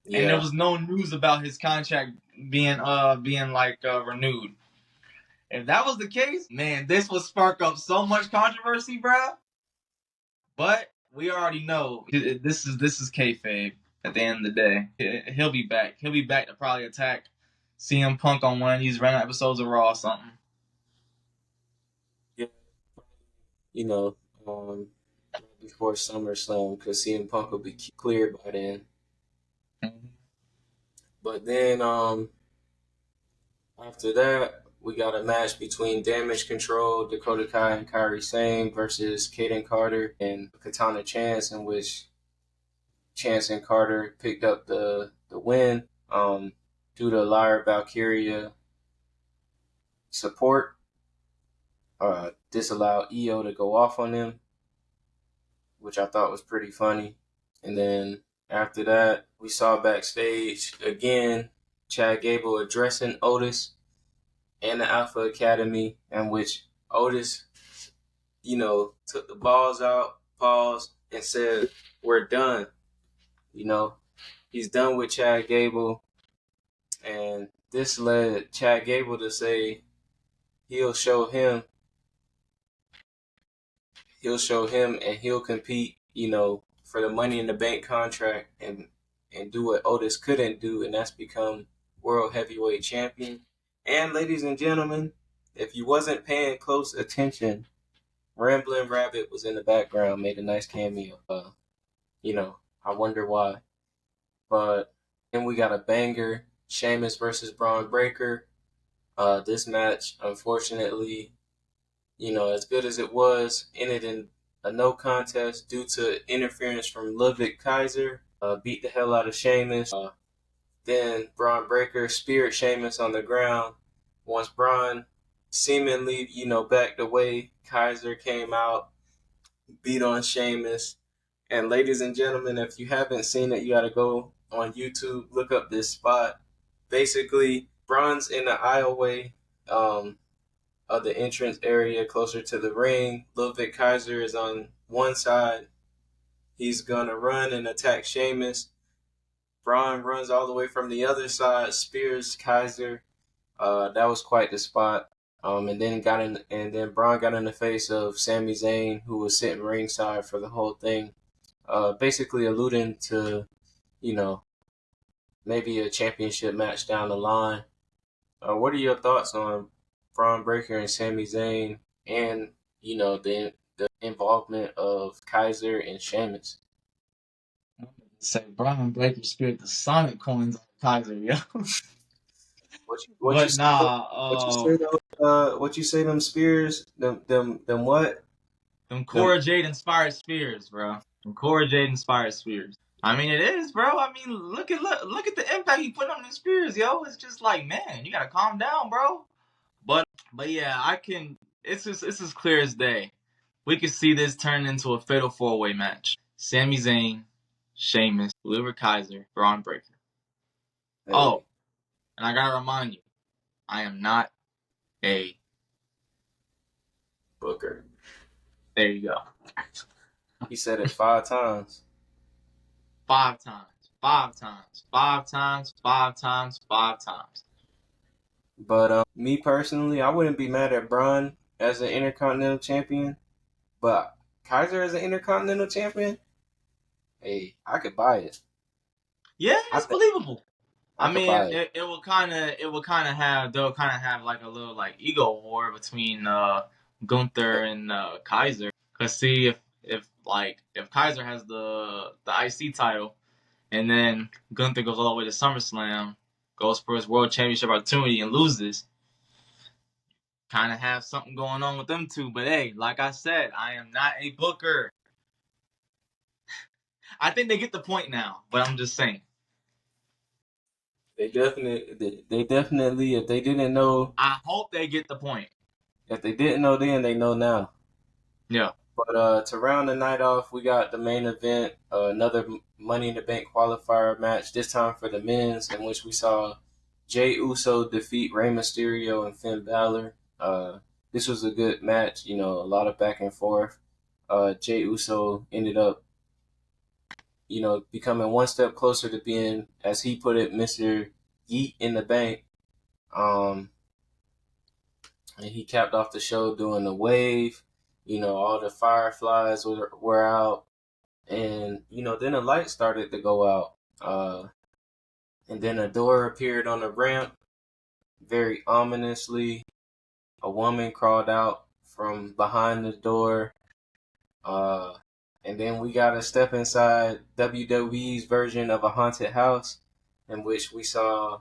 Yeah. And there was no news about his contract being renewed. If that was the case, man, this would spark up so much controversy, bruh. But we already know this is kayfabe. At the end of the day, he'll be back. He'll be back to probably attack CM Punk on one of these random episodes of Raw or something. Yeah, you know, before SummerSlam, because CM Punk will be cleared by then. Mm-hmm. But then after that, we got a match between Damage Control, Dakota Kai and Kairi Sane versus Kaden Carter and Katana Chance, in which Chance and Carter picked up the win due to Lyra Valkyria support. Disallowed EO to go off on them, which I thought was pretty funny. And then after that, we saw backstage again Chad Gable addressing Otis and the Alpha Academy, in which Otis, took the balls out, paused, and said, "We're done." He's done with Chad Gable. And this led Chad Gable to say he'll show him and he'll compete, for the Money in the Bank contract and do what Otis couldn't do, and that's become World Heavyweight Champion. And ladies and gentlemen, if you wasn't paying close attention, Ramblin' Rabbit was in the background, made a nice cameo. I wonder why. But then we got a banger, Sheamus versus Braun Breaker. This match, unfortunately, as good as it was, ended in a no contest due to interference from Ludwig Kaiser. Beat the hell out of Sheamus. Then Braun Breaker speared Sheamus on the ground. Once Braun seemingly, backed away, Kaiser came out, beat on Sheamus. And ladies and gentlemen, if you haven't seen it, you got to go on YouTube, look up this spot. Basically, Braun's in the aisleway of the entrance area closer to the ring. Ludwig Kaiser is on one side. He's going to run and attack Sheamus. Braun runs all the way from the other side, spears Kaiser. That was quite the spot. And then Braun got in the face of Sami Zayn, who was sitting ringside for the whole thing. Basically alluding to, maybe a championship match down the line. What are your thoughts on Braun Breaker and Sami Zayn, and the involvement of Kaiser and Sheamus? Say Braun Breaker speared the Sonic coins on Kaiser, yo. What you say? Them spears? Them what? Them Cora Jade inspired spears, bro. Them Cora Jade inspired spears. I mean, it is, bro. I mean, look at the impact he put on them spears, yo. It's just like, man, you gotta calm down, bro. But yeah, I can. It's as clear as day. We could see this turn into a fatal 4-way match. Sami Zayn, Sheamus, Ludwig Kaiser, Braun Breaker. Hey. Oh, and I gotta remind you, I am not a booker. There you go. He said it 5 times. 5 times. 5 times. 5 times. 5 times. 5 times. But me personally, I wouldn't be mad at Braun as an Intercontinental Champion. But Kaiser as an Intercontinental Champion, hey, I could buy it. Yeah, it's believable. I mean, it will kind of have like a little like ego war between Gunther and Kaiser. Cause see if Kaiser has the IC title, and then Gunther goes all the way to SummerSlam, goes for his World Championship opportunity and loses, kind of have something going on with them two. But hey, like I said, I am not a booker. I think they get the point now, but I'm just saying. They definitely, if they didn't know. I hope they get the point. If they didn't know then, they know now. Yeah. But to round the night off, we got the main event, another Money in the Bank qualifier match, this time for the men's, in which we saw Jey Uso defeat Rey Mysterio and Finn Balor. This was a good match, a lot of back and forth. Jey Uso ended up, becoming one step closer to being, as he put it, Mr. Yeet in the Bank. and he capped off the show doing the wave. All the fireflies were out, and then the lights started to go out. And then a door appeared on the ramp, very ominously. A woman crawled out from behind the door. And then we got to step inside WWE's version of a haunted house, in which we saw,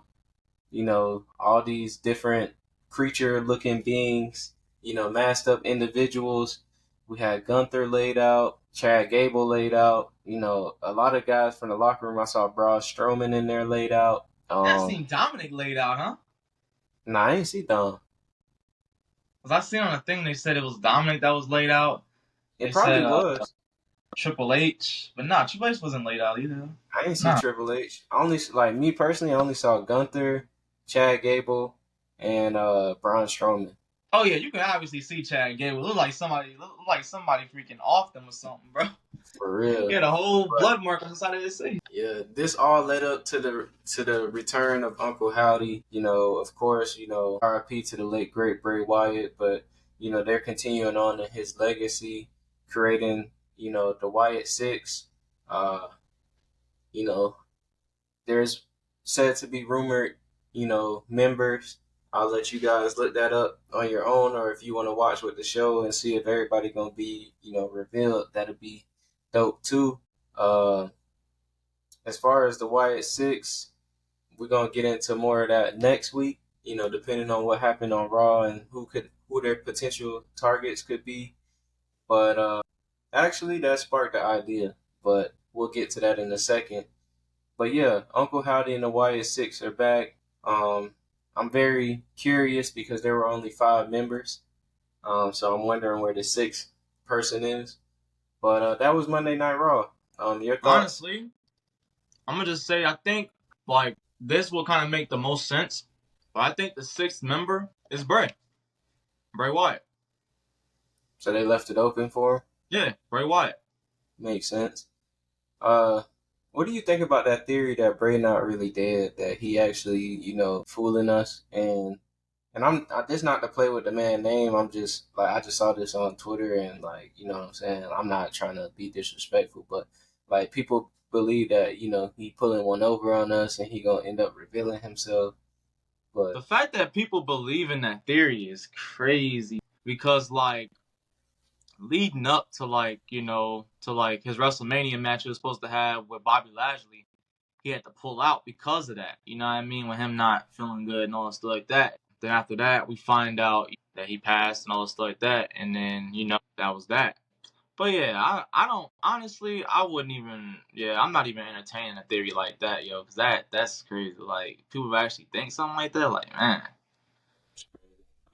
all these different creature-looking beings, masked up individuals. We had Gunther laid out, Chad Gable laid out, a lot of guys from the locker room. I saw Braun Strowman in there laid out. I seen Dominic laid out, huh? Nah, I ain't see Dom. Because I seen on a thing they said it was Dominic that was laid out. It probably was. Triple H. But nah, Triple H wasn't laid out either. I didn't see Triple H. Me personally, I only saw Gunther, Chad Gable, and Braun Strowman. Oh yeah, you can obviously see Chad Gable. Look like somebody freaking off them or something, bro. For real. He had a whole blood mark on the side of his face. Yeah, this all led up to the return of Uncle Howdy. Of course, RIP to the late great Bray Wyatt, but they're continuing on in his legacy, creating the Wyatt Six. There's said to be rumored, members. I'll let you guys look that up on your own, or if you want to watch with the show and see if everybody gonna be, revealed, that'll be dope too. As far as the Wyatt Six, we're gonna get into more of that next week. Depending on what happened on Raw and who their potential targets could be. But actually, that sparked the idea. But we'll get to that in a second. But yeah, Uncle Howdy and the Wyatt Six are back. I'm very curious because there were only 5 members. So I'm wondering where the 6th person is. But that was Monday Night Raw. Your thoughts? Honestly, I'm going to just say I think this will kind of make the most sense. But I think the 6th member is Bray Wyatt. So they left it open for him? Yeah, Bray Wyatt. Makes sense. What do you think about that theory that Bray not really dead, that he actually, fooling us? And I'm this not to play with the man's name. I'm just I just saw this on Twitter and you know what I'm saying. I'm not trying to be disrespectful, but people believe that he pulling one over on us and he gonna end up revealing himself. But the fact that people believe in that theory is crazy because leading up to his WrestleMania match he was supposed to have with Bobby Lashley, he had to pull out because of that. You know what I mean? With him not feeling good and all that stuff like that. Then after that, we find out that he passed and all that stuff like that. And then, that was that. But yeah, I don't, honestly, I wouldn't even, I'm not even entertaining a theory like that, yo. Because that's crazy. People actually think something like that. Man.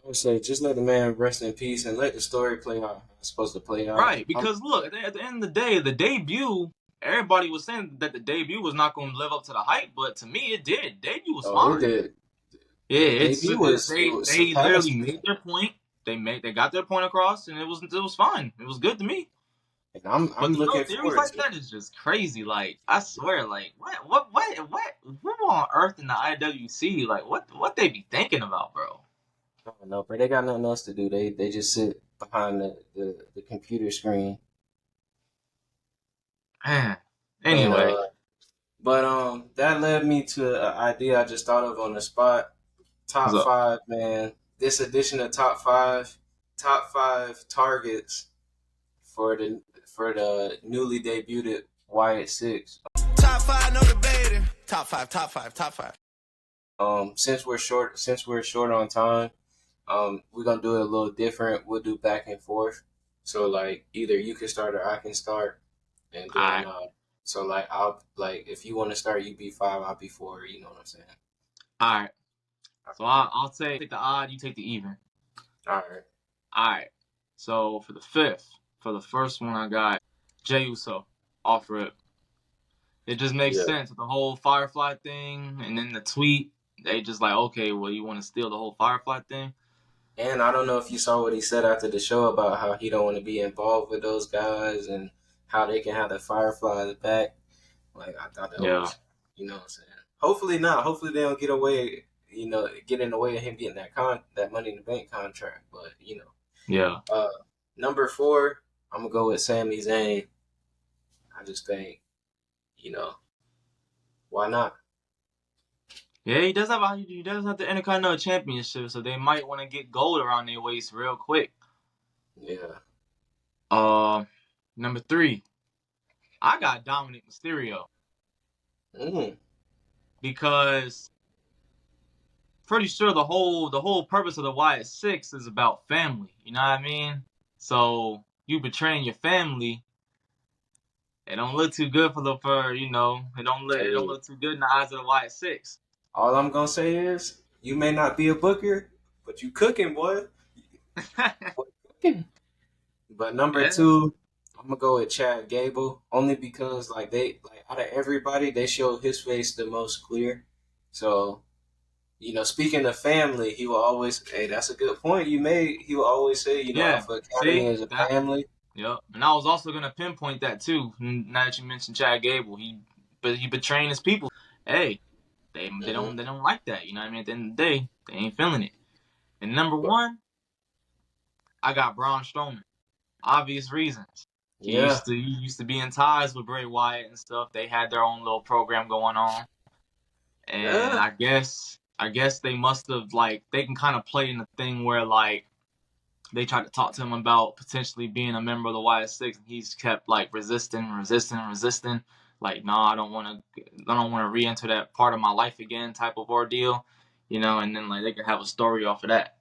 I would say just let the man rest in peace and let the story play out. It's supposed to play out. Right, because look, at the end of the day, the debut, everybody was saying that the debut was not going to live up to the hype, but to me, it did. Debut was fine. It did. Yeah, they literally made their point. They got their point across, and it was fine. It was good to me. And I'm looking theories like that is just crazy. I swear, what who on earth in the IWC, what they be thinking about, bro? I don't know, bro. They got nothing else to do. They just sit behind the computer screen. Man. Anyway. But that led me to an idea I just thought of on the spot. Top 5, man. This edition of top five targets for the newly debuted Wyatt Six. Top 5, no debating. Top 5. Since we're short on time, we're gonna do it a little different. We'll do back and forth. So either you can start or I can start, and then I'll if you want to start, you be 5, I'll be 4. You know what I'm saying? All right. So I'll take the odd, you take the even. All right. So for the first one, I got Jey Uso off rip. It just makes sense with the whole Firefly thing, and then the tweet. They just okay, well, you want to steal the whole Firefly thing? And I don't know if you saw what he said after the show about how he don't want to be involved with those guys and how they can have the Fireflies back. I thought that was, you know what I'm saying? Hopefully not. Hopefully they don't get away, get in the way of him getting that Money in the Bank contract. But Yeah. Number 4, I'm gonna go with Sami Zayn. I just think, why not? Yeah, he does have the Intercontinental Championship, so they might want to get gold around their waist real quick. Yeah. Number 3, I got Dominic Mysterio because pretty sure the whole purpose of the Wyatt Six is about family. You know what I mean? So you betraying your family, it don't look too good it don't look too good in the eyes of the Wyatt Six. All I'm gonna say is, you may not be a booker, but you cooking, boy. Boy, cooking. But number 2, I'm gonna go with Chad Gable, only because out of everybody, they show his face the most clear. So, speaking of family, he will always, hey, that's a good point you made. He will always say, Alpha Academy is a family. Yep. And I was also gonna pinpoint that too. Now that you mentioned Chad Gable, he betraying his people. Hey, they don't like that. You know what I mean? At the end of the day, they ain't feeling it. And number 1, I got Braun Strowman. Obvious reasons. He used to be in ties with Bray Wyatt and stuff. They had their own little program going on. And I guess they must have they can kind of play in the thing where they tried to talk to him about potentially being a member of the Wyatt Six, and he's kept resisting. Like, nah, I don't want to re-enter that part of my life again, type of ordeal, and then they can have a story off of that.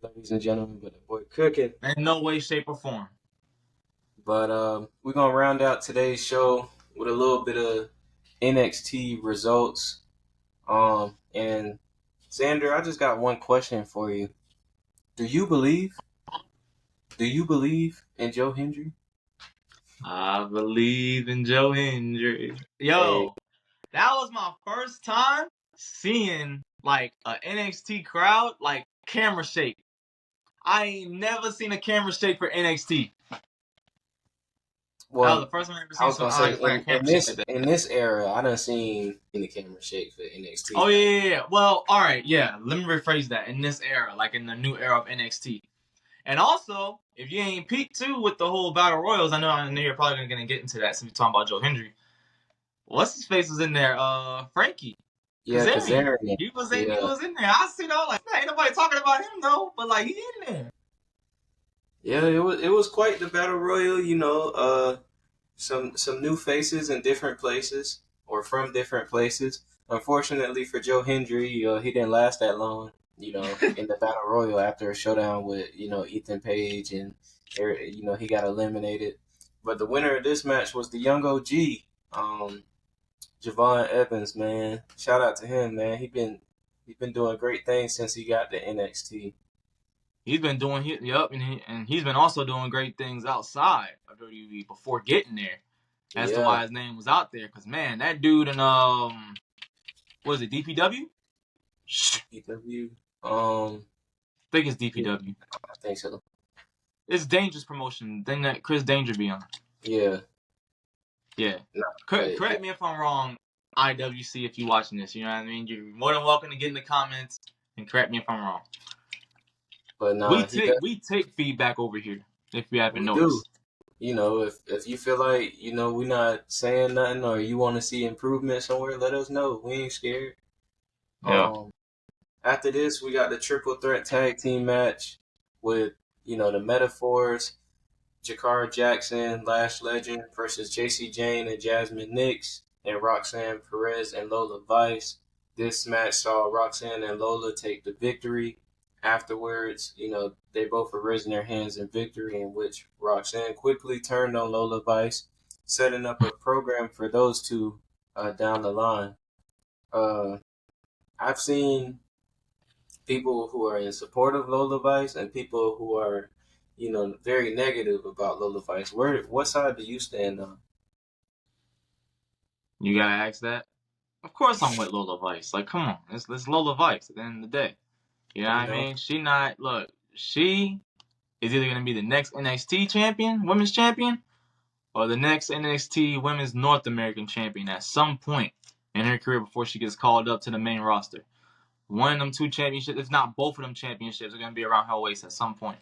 Ladies and gentlemen, but the boy cooking. In no way, shape, or form. But we're gonna round out today's show with a little bit of NXT results. And Xander, I just got one question for you. Do you believe in Joe Hendry? I believe in Joe Hendry. Yo, that was my first time seeing a NXT crowd camera shake. I ain't never seen a camera shake for NXT. Well, that was the first time I ever seen I was gonna say in this era, I done seen the camera shake for NXT. Oh yeah. Well, all right, yeah. Let me rephrase that. In this era, in the new era of NXT, and also if you ain't peaked too with the whole battle royals, I know you're probably gonna get into that since we're talking about Joe Hendry. What's his face was in there? Frankie. Yeah, Kazarian. He was in there. I see ain't nobody talking about him though, but he in there. Yeah, it was quite the battle royal. Some new faces in different places or from different places. Unfortunately for Joe Hendry, he didn't last that long. In the battle royal after a showdown with Ethan Page, and he got eliminated. But the winner of this match was the young OG, Javon Evans. Man, shout out to him, man. He's been doing great things since he got to NXT. He's been doing and he's been also doing great things outside of WWE before getting there. As to why his name was out there, because man, that dude in what is it, DPW? DPW. I think it's DPW. I think so. It's Dangerous Promotion, thing that Chris Danger be on. Yeah. Yeah. No, correct me if I'm wrong, IWC, if you watching this. You know what I mean? You're more than welcome to get in the comments and correct me if I'm wrong. But no, we take feedback over here if you haven't noticed. If you feel like we're not saying nothing or you want to see improvement somewhere, let us know. We ain't scared. Yeah. After this, we got the triple threat tag team match with the Metaphors, Jakara Jackson, Lash Legend versus JC Jane and Jasmine Nix, and Roxanne Perez and Lola Vice. This match saw Roxanne and Lola take the victory. Afterwards, they both were raising their hands in victory, in which Roxanne quickly turned on Lola Vice, setting up a program for those two down the line. I've seen people who are in support of Lola Vice and people who are, very negative about Lola Vice. What side do you stand on? You gotta ask that. Of course I'm with Lola Vice. Come on, it's Lola Vice at the end of the day. You know what I mean? She is either going to be the next NXT champion, women's champion, or the next NXT women's North American champion at some point. in her career before she gets called up to the main roster. One of them 2 championships, if not both of them championships, are going to be around her waist at some point.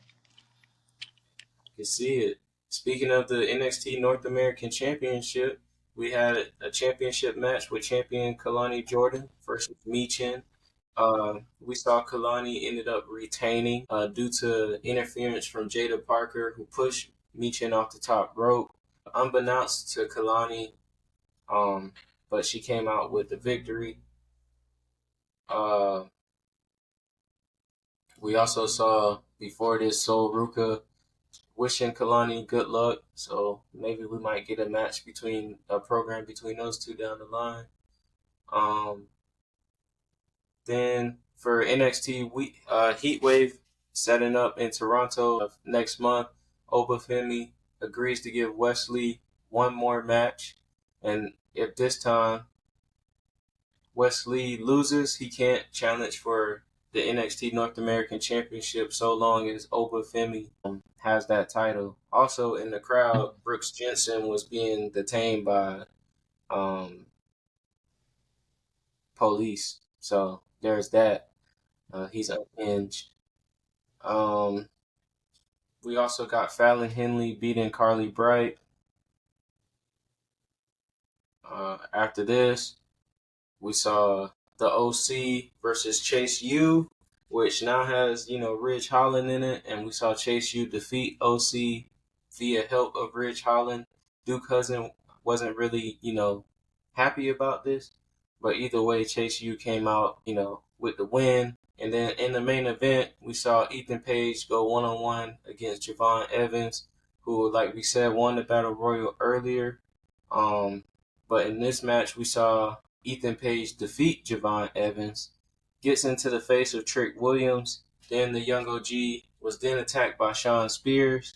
You see it. Speaking of the NXT North American Championship, we had a championship match with champion Kalani Jordan versus Michin. We saw Kalani ended up retaining due to interference from Jada Parker, who pushed Michin off the top rope. Unbeknownst to Kalani, but she came out with the victory. We also saw before this Sol Ruka wishing Kalani good luck, so maybe we might get a program between those two down the line. Then for NXT Heatwave setting up in Toronto next month, Obafemi agrees to give Wesley one more match, and if this time Wesley loses, he can't challenge for the NXT North American Championship so long as Obafemi has that title. Also in the crowd, Brooks Jensen was being detained by police. So there's that. He's unhinged. We also got Fallon Henley beating Carly Bright. After this, we saw the OC versus Chase U, which now has, Ridge Holland in it. And we saw Chase U defeat OC via help of Ridge Holland. Duke Hudson wasn't really, happy about this. But either way, Chase U came out, with the win. And then in the main event, we saw Ethan Page go one-on-one against Javon Evans, who, like we said, won the Battle Royal earlier. But in this match, we saw Ethan Page defeat Javon Evans, gets into the face of Trick Williams. Then the Young OG was then attacked by Sean Spears.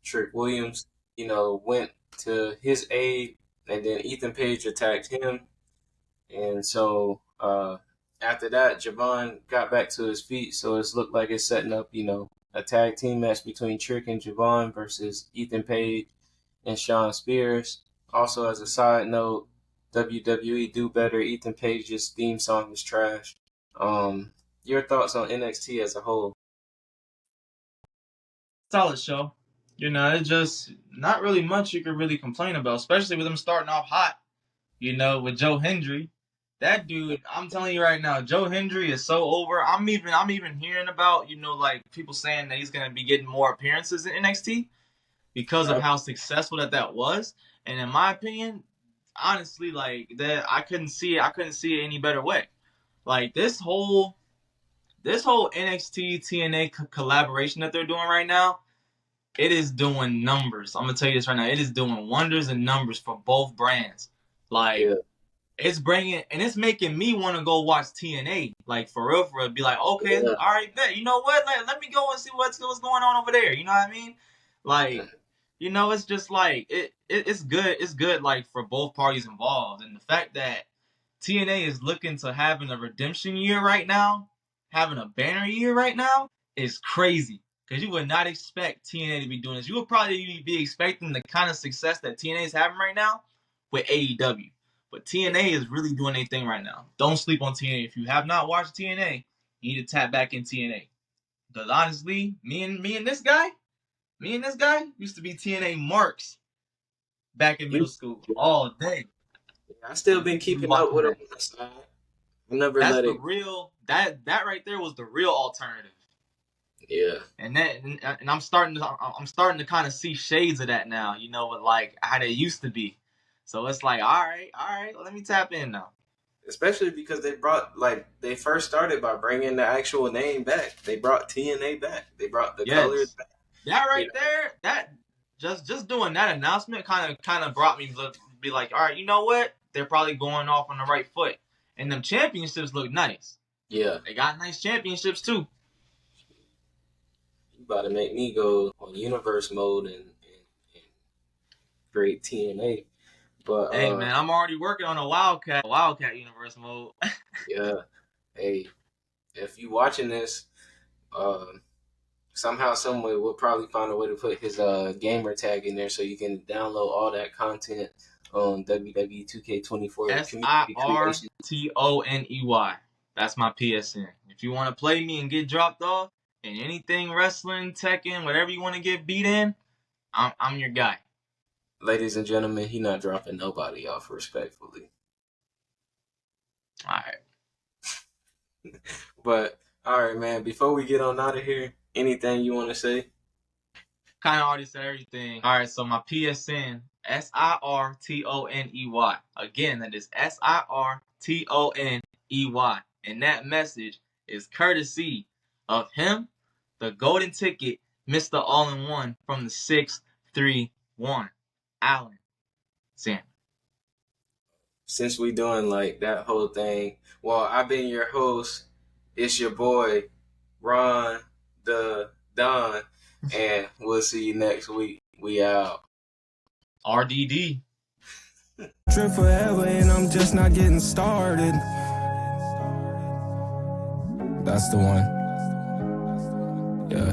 Trick Williams, went to his aid, and then Ethan Page attacked him. And so after that, Javon got back to his feet. So it's looked like it's setting up, a tag team match between Trick and Javon versus Ethan Page and Sean Spears. Also, as a side note, WWE Do Better, Ethan Page's theme song is trash. Your thoughts on NXT as a whole? Solid show. It's just not really much you could really complain about, especially with them starting off hot, with Joe Hendry. That dude, I'm telling you right now, Joe Hendry is so over. I'm even hearing about, like people saying that he's gonna be getting more appearances in NXT because of how successful that was. And in my opinion, honestly, like that, I couldn't see it any better way. Like this whole NXT TNA collaboration that they're doing right now, it is doing numbers. I'm gonna tell you this right now, it is doing wonders and numbers for both brands. Like it's bringing and it's making me want to go watch TNA. Like for real, be like, okay, all right, bet. You know what? Let me go and see what's going on over there. You know what I mean? Like. It's just like it's good. It's good, like for both parties involved, and the fact that TNA is looking to having a redemption year right now, having a banner year right now, is crazy. Because you would not expect TNA to be doing this. You would probably be expecting the kind of success that TNA is having right now with AEW. But TNA is really doing their thing right now. Don't sleep on TNA. If you have not watched TNA, you need to tap back in TNA. Because honestly, me and this guy used to be TNA marks back in middle school all day. I still been keeping up with him on the side. That's the real that right there was the real alternative. Yeah. And I'm starting to kind of see shades of that now, with like how they used to be. So it's like, all right, let me tap in now. Especially because they first started by bringing the actual name back. They brought TNA back. They brought the colors back. That right there, that just doing that announcement kind of brought me to be like, all right, you know what? They're probably going off on the right foot. And them championships look nice. Yeah. They got nice championships too. You about to make me go on universe mode and create TNA. But hey man, I'm already working on a Wildcat universe mode. Yeah. Hey, if you watching this, somehow, some way, we'll probably find a way to put his gamer tag in there so you can download all that content on WWE 2K24. SIRTONEY. That's my PSN. If you want to play me and get dropped off in anything wrestling, Tekken, whatever you want to get beat in, I'm your guy. Ladies and gentlemen, he not dropping nobody off, respectfully. All right. But, all right, man, before we get on out of here, anything you want to say? Kind of already said everything. All right, so my PSN, SIRTONEY. Again, that is SIRTONEY. And that message is courtesy of him, the golden ticket, Mr. All-in-One from the 631, Allin. Xander. Since we doing like that whole thing, well, I've been your host. It's your boy, Ron the Don, and we'll see you next week. We out. RDD. Trip forever and I'm just not getting started. That's the one. Yeah.